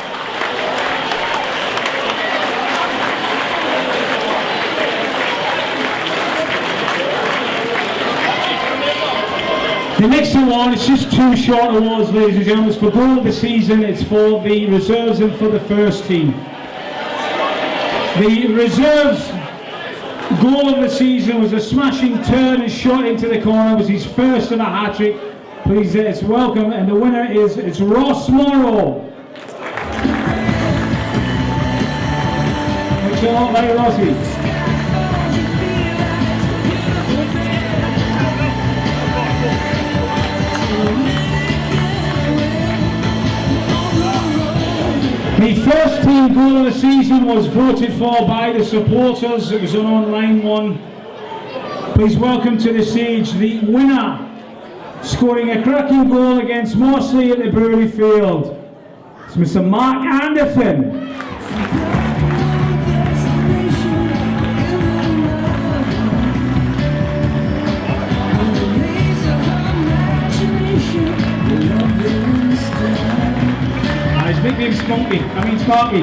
S1: The next award is just two short awards, ladies and gentlemen. It's for goal of the season, it's for the reserves and for the first team. The reserves goal of the season was a smashing turn and shot into the corner. It was his first of a hat-trick. Please, it's welcome. And the winner it's Ross Morrow. Thanks a lot, mate, Rossi. The first team goal of the season was voted for by the supporters. It was an online one. Please welcome to the stage the winner, scoring a cracking goal against Morsley at the Brewery Field. It's Mr. Mark Anderson. His nickname's Sparky.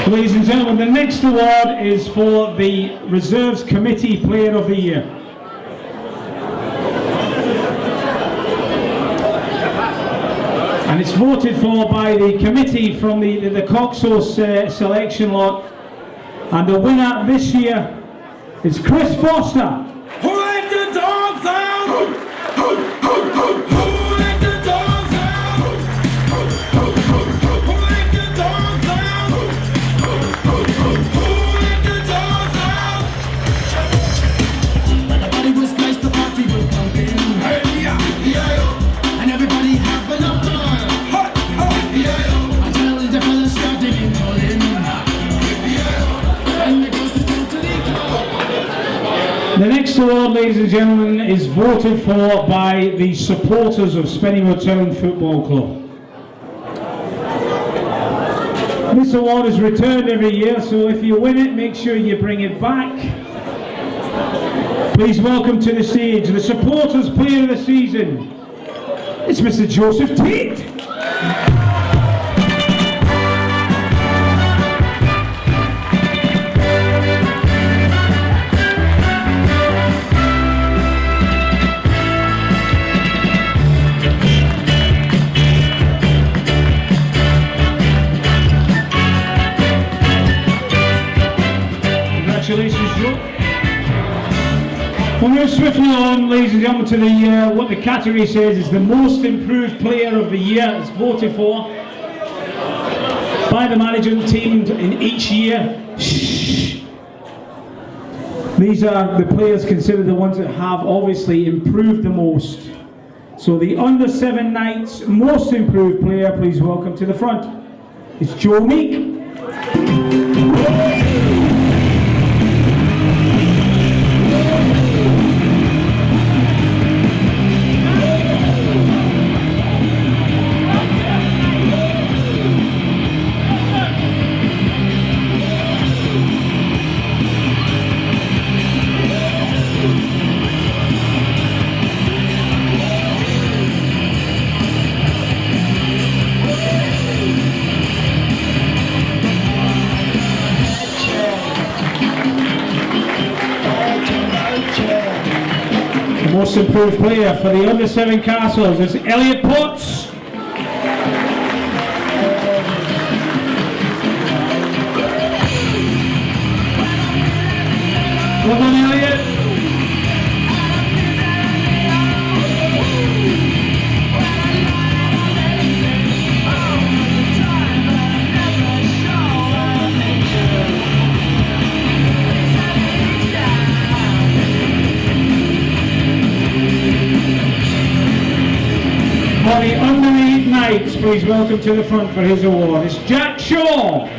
S1: Ladies and gentlemen, the next award is for the Reserves Committee Player of the Year. And it's voted for by the committee from the Coxos selection lot. And the winner this year is Chris Foster.
S6: Who let the dogs out? Who let the dogs out? Who let the dogs out? Who let the dogs out? When the party was nice, the party was pumping. Hey, yeah, yeah, and everybody having a fun. Until the fellas started calling. And it goes to the
S1: The next award, ladies and gentlemen, is voted for by the supporters of Spennymoor Town Football Club. This award is returned every year, so if you win it, make sure you bring it back. Please welcome to the stage the supporters player of the season. It's Mr. Joseph Tate. Congratulations, Joe. We'll move swiftly on, ladies and gentlemen, to the what the category says is the most improved player of the year. It's voted for by the management team in each year. These are the players considered the ones that have obviously improved the most. So the under-7 Knights most improved player, please welcome to the front. It's Joe Meek. Most improved player for the under-7 Castles is Elliot Potts. Well done, Elliot. For the under-8 Knights, please welcome to the front for his award. It's Jack Shaw.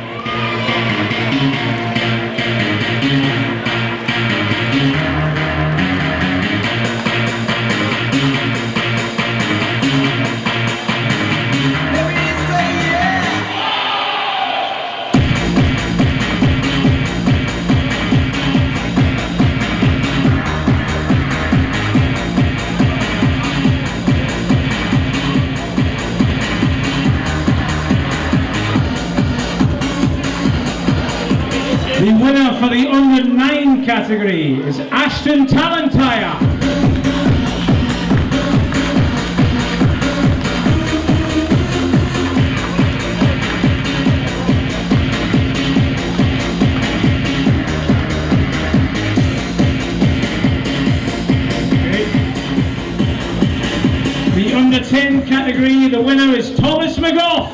S1: The winner for the under-9 category is Ashton Talentire. The under-10 category, the winner is Thomas McGough.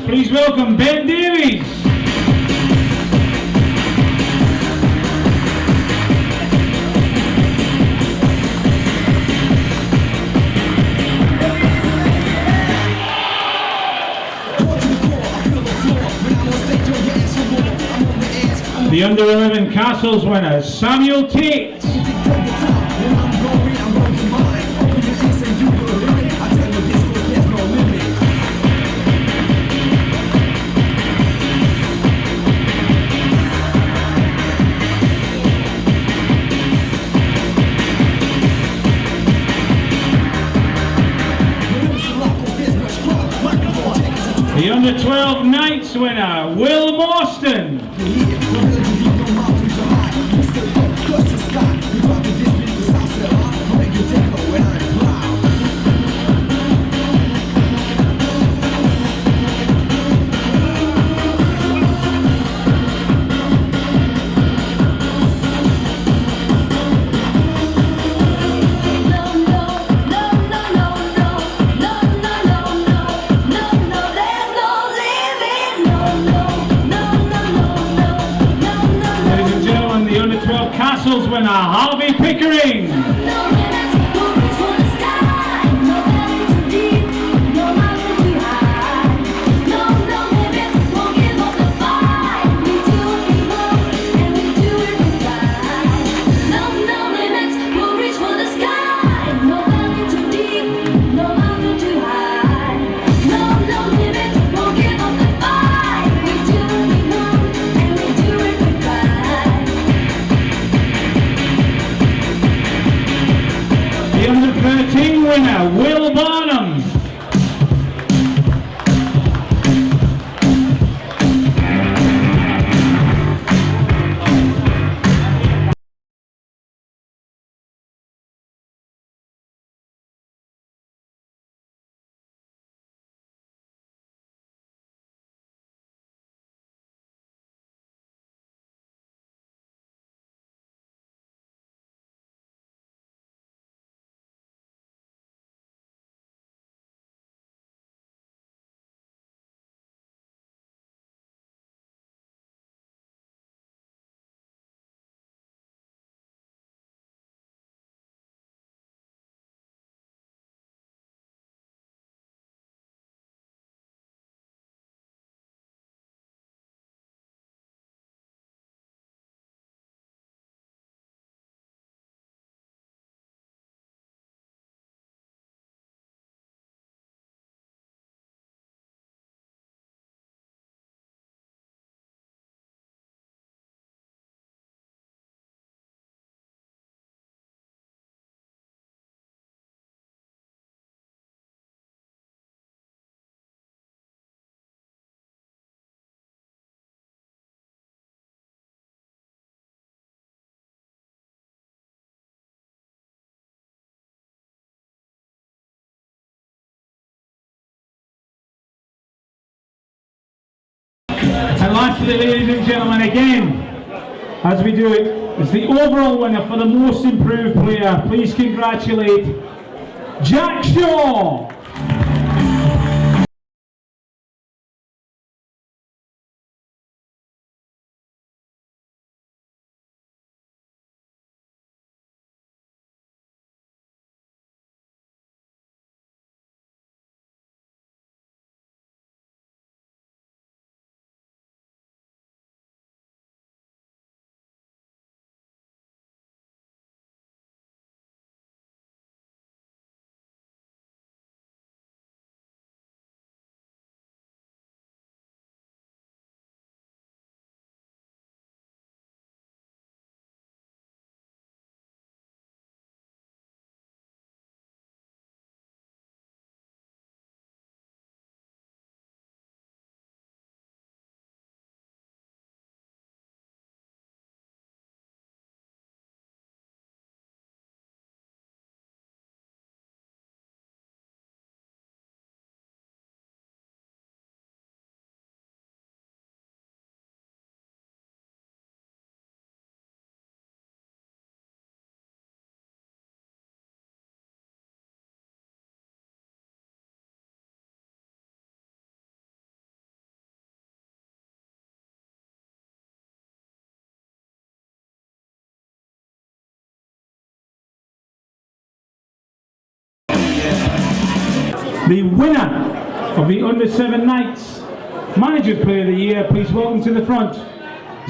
S1: Please welcome Ben Davies. The under-11 Castles winner, Samuel Tate. The under-12 Knights winner, Will Morstan. Castles winner, Harvey Pickering. The under-13 winner, Will Barnum. And lastly, ladies and gentlemen, again, as we do it, it's the overall winner for the most improved player. Please congratulate Jack Shaw. The winner of the Under-7 Nights Manager's Player of the Year, please welcome to the front,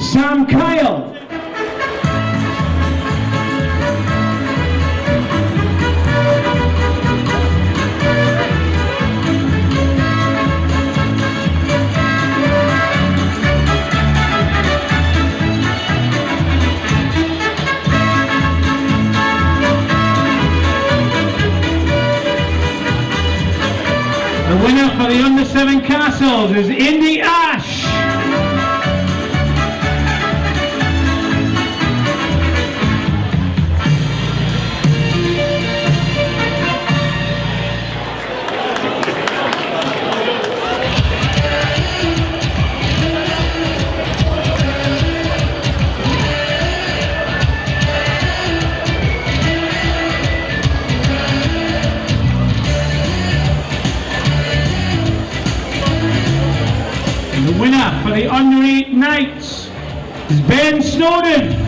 S1: Sam Kyle. The winner for the Under-7 Castles is Indy Ash. The winner for the Under-8 Knights is Ben Snowden.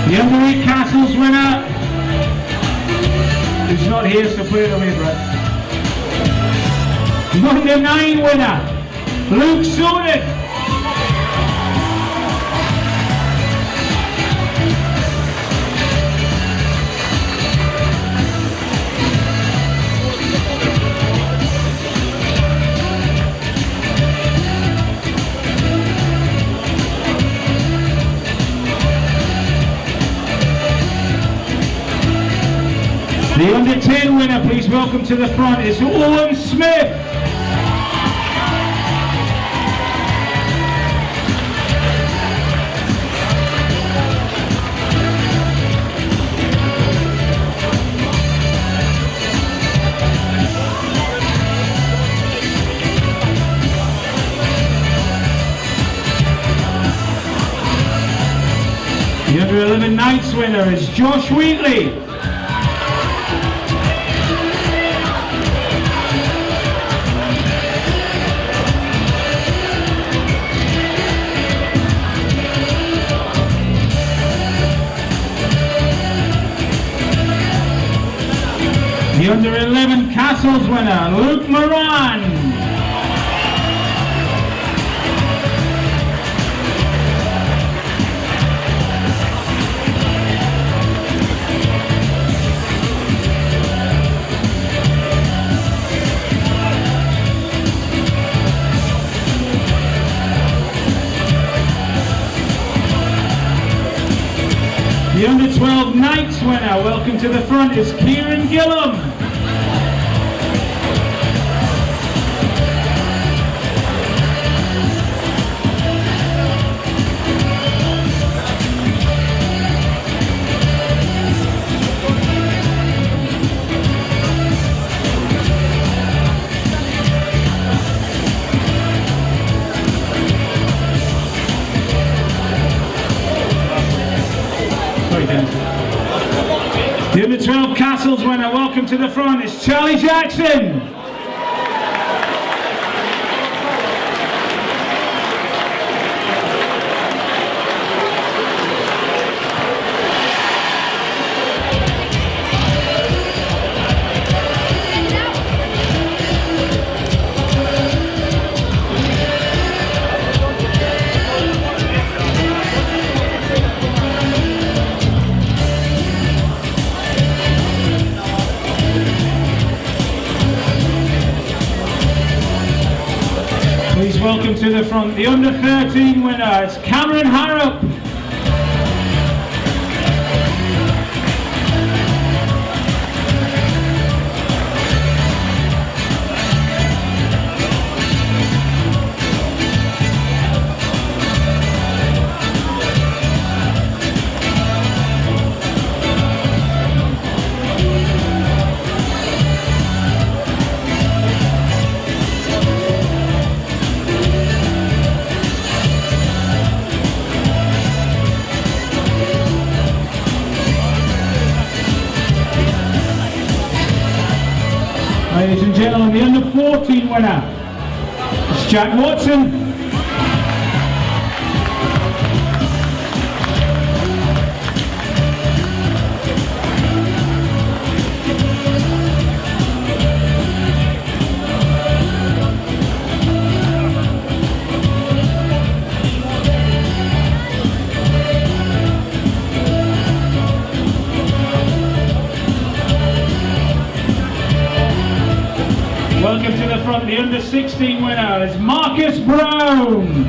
S1: The Under-8 Castles winner is not here, so put it away, Brett. The Under-9 winner, Luke Soden. The Under-10 winner, please welcome to the front, is Owen Smith. The Under-11 Knights winner is Josh Wheatley. The Under-11 Castles winner, Luke Moran. The Under-12 Knights winner, welcome to the front, is Kieran Gillum. The Under-12 Castles winner, welcome to the front, is Charlie Jackson. Please welcome to the front, the Under-13 winner, it's Cameron Harrop. gentlemen, the under 14 winner. It's Jack Watson. Welcome to the front, the under 16 winner is Marcus Brown.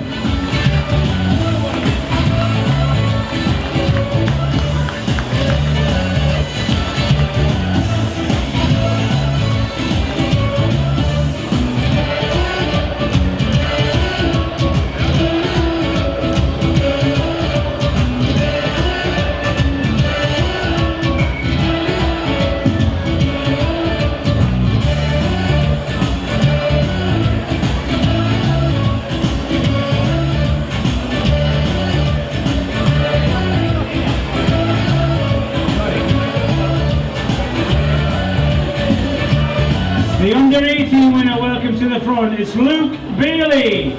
S1: The under 18 winner, welcome to the front, it's Luke Bailey.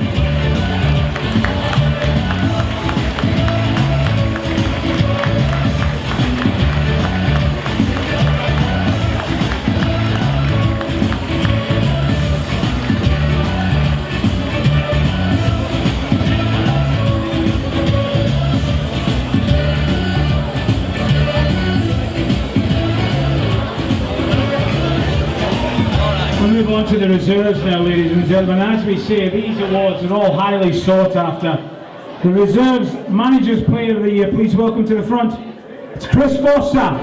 S1: We'll move on to the reserves now, ladies and gentlemen. As we say, these awards are all highly sought after. The reserves Managers Player of the Year, please welcome to the front, it's Chris Foster.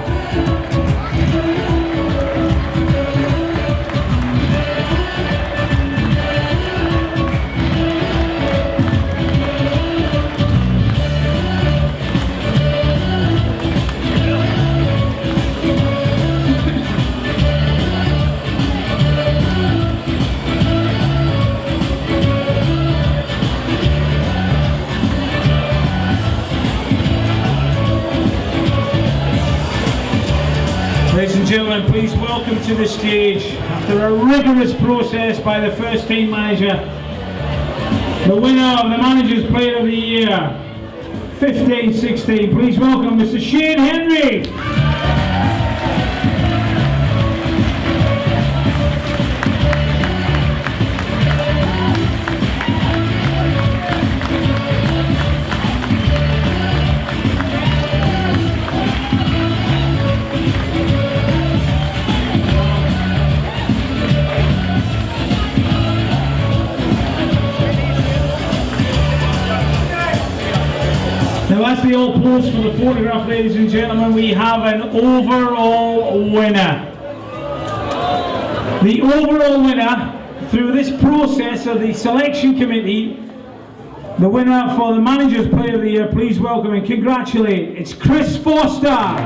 S1: Ladies and gentlemen, please welcome to the stage, after a rigorous process by the first team manager, the winner of the Managers Player of the Year, 15-16. Please welcome Mr. Shane Henry. Now, as they all pose for the photograph, ladies and gentlemen, we have an overall winner. The overall winner, through this process of the selection committee, the winner for the Managers Player of the Year, please welcome and congratulate, it's Chris Foster.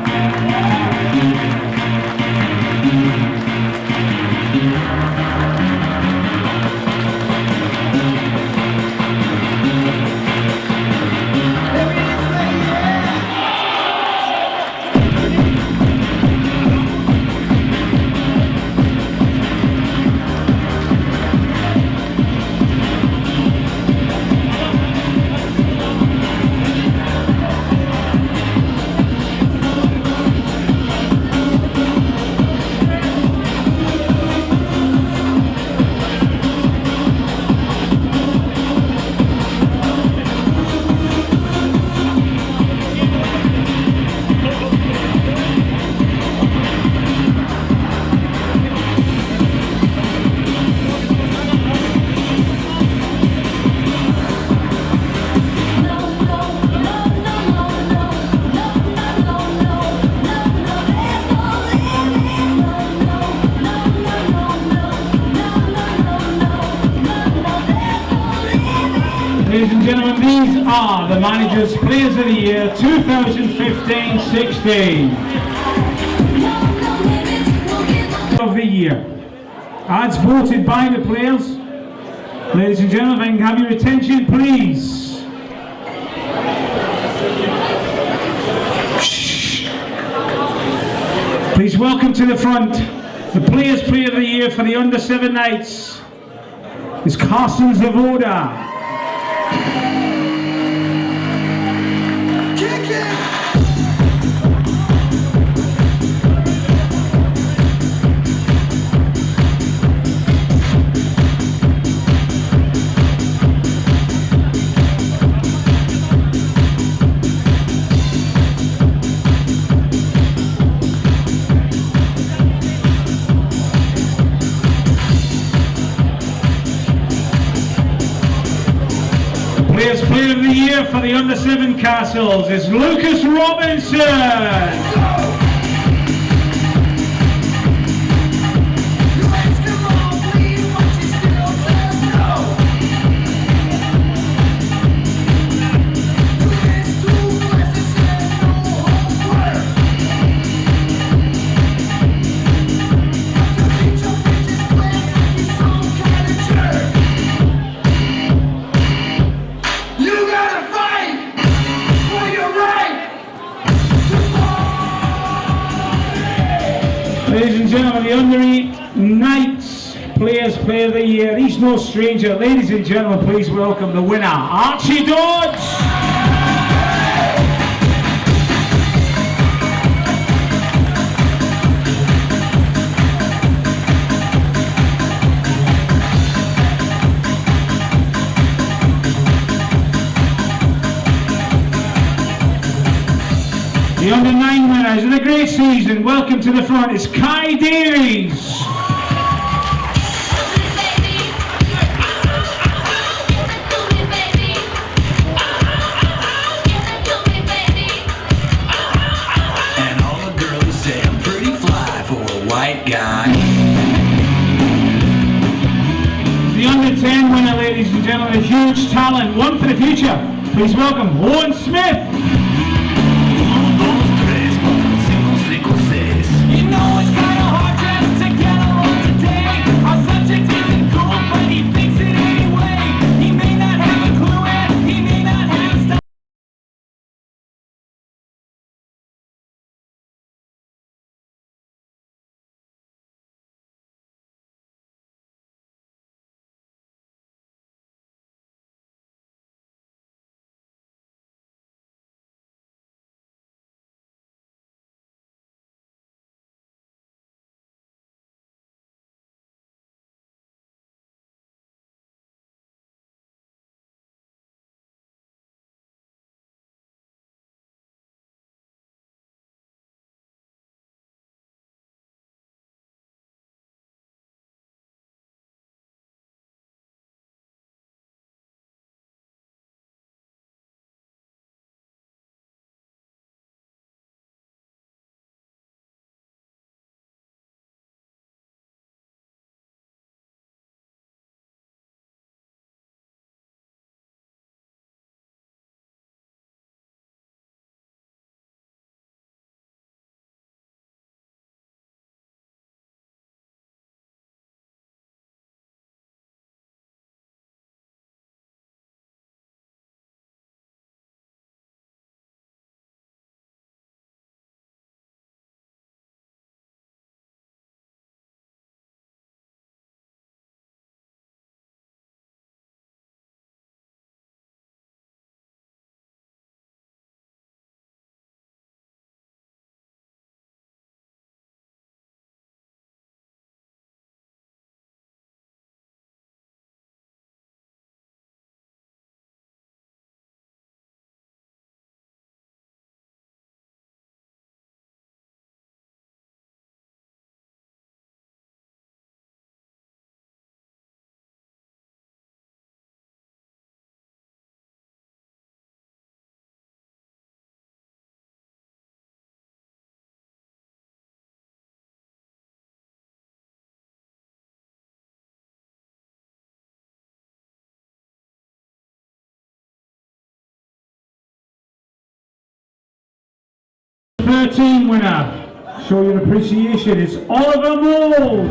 S1: Ladies and gentlemen, these are the Managers Players of the Year 2015-16 of the year. As voted by the players, ladies and gentlemen, if I can have your attention, please. Shh. Please welcome to the front The Players' Player of the Year for the Under-7 Knights is Carson Zavoda. Players' Player of the Year for the Under-7 Castles is Lucas Robinson. Ladies and gentlemen, the Under-8 Knights Players' Player of the Year. He's no stranger. Ladies and gentlemen, please welcome the winner, Archie Dodds. The Under-9 winners in a great season. Welcome to the front. It's Kai Davies.
S6: And all the girls say I'm pretty fly for a white guy.
S1: The Under-10 winner, ladies and gentlemen, a huge talent, one for the future. Please welcome Owen Smith.
S6: You know it's kinda hard just to get along today. Our subject isn't cool, but he thinks it anyway. He may not have a clue and he may not have style.
S1: '13 winner. Show your appreciation. It's Oliver Mould.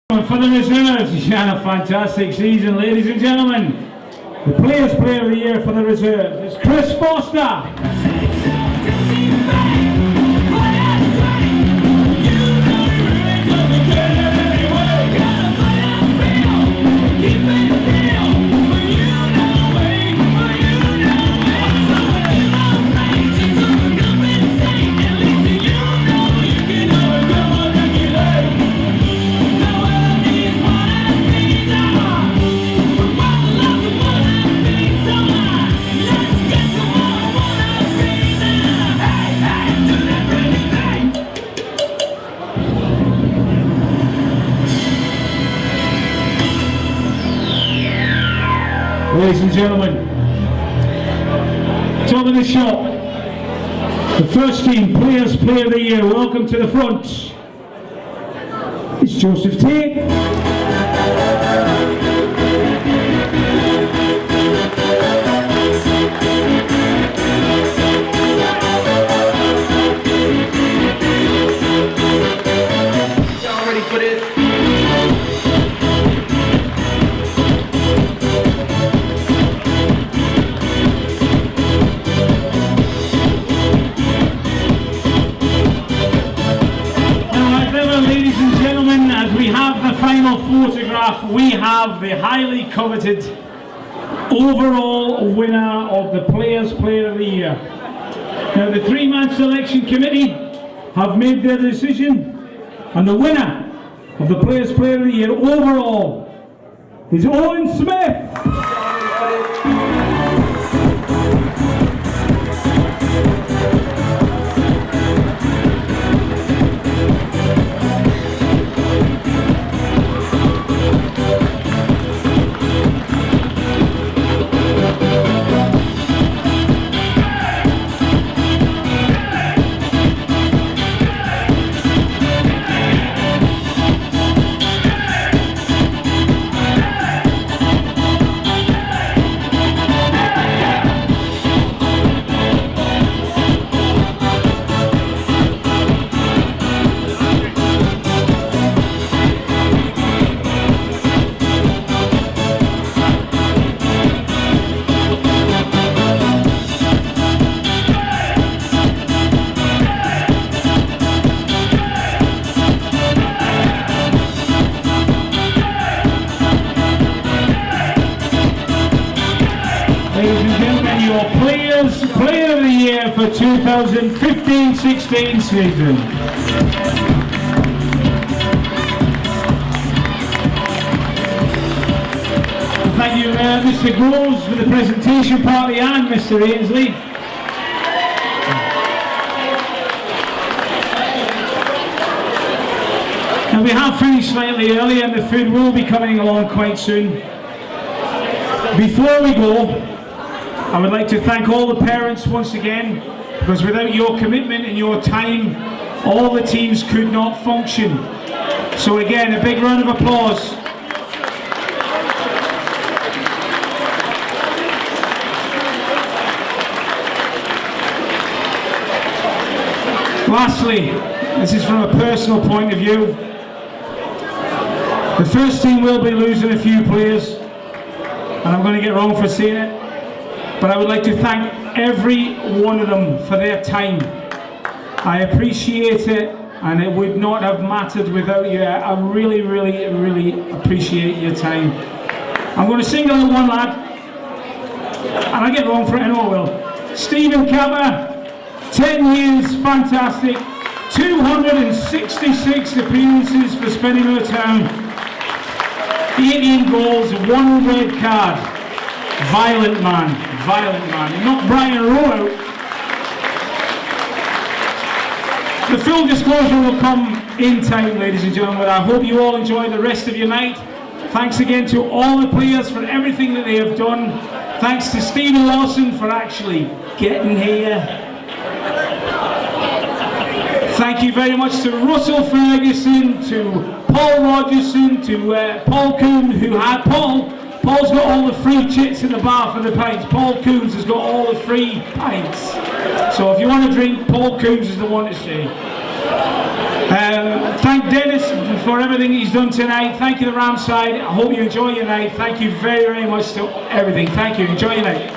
S1: For the reserves, he's had a fantastic season, ladies and gentlemen. The Players' Player of the Year for the reserves is Chris Foster. Ladies and gentlemen, top of the shop, the first team Players' Player of the Year. Welcome to the front. It's Joseph Tate. Final photograph, we have the highly coveted overall winner of the Players' Player of the Year. Now the three-man selection committee have made their decision, and the winner of the Players' Player of the Year overall is Owen Smith. Ladies and gentlemen, your Players' Player of the Year for 2015-16 season. Thank you, Mr. Groves, for the presentation party, and Mr. Ainsley. And we have finished slightly early, and the food will be coming along quite soon. Before we go, I would like to thank all the parents once again, because without your commitment and your time, all the teams could not function. So again, a big round of applause. Lastly, this is from a personal point of view. The first team will be losing a few players, and I'm going to get wrong for saying it, but I would like to thank every one of them for their time. I appreciate it, and it would not have mattered without you. I really, really, really appreciate your time. I'm going to single out one lad, and I get wrong for it, I know I will. Stephen Capper, 10 years, fantastic, 266 appearances for Spennymoor Town, 18 goals, 1 red card. Violent man, not Brian Rowe. The full disclosure will come in time, ladies and gentlemen, but I hope you all enjoy the rest of your night. Thanks again to all the players for everything that they have done. Thanks to Stephen Lawson for actually getting here. Thank you very much to Russell Ferguson, to Paul Rogerson, to Paul Coon, who had Paul's got all the free chits in the bar for the pints. Paul Coons has got all the free pints. So if you want to drink, Paul Coons is the one to say. Thank Dennis for everything he's done tonight. Thank you to Ramside. I hope you enjoy your night. Thank you very, very much to everything. Thank you. Enjoy your night.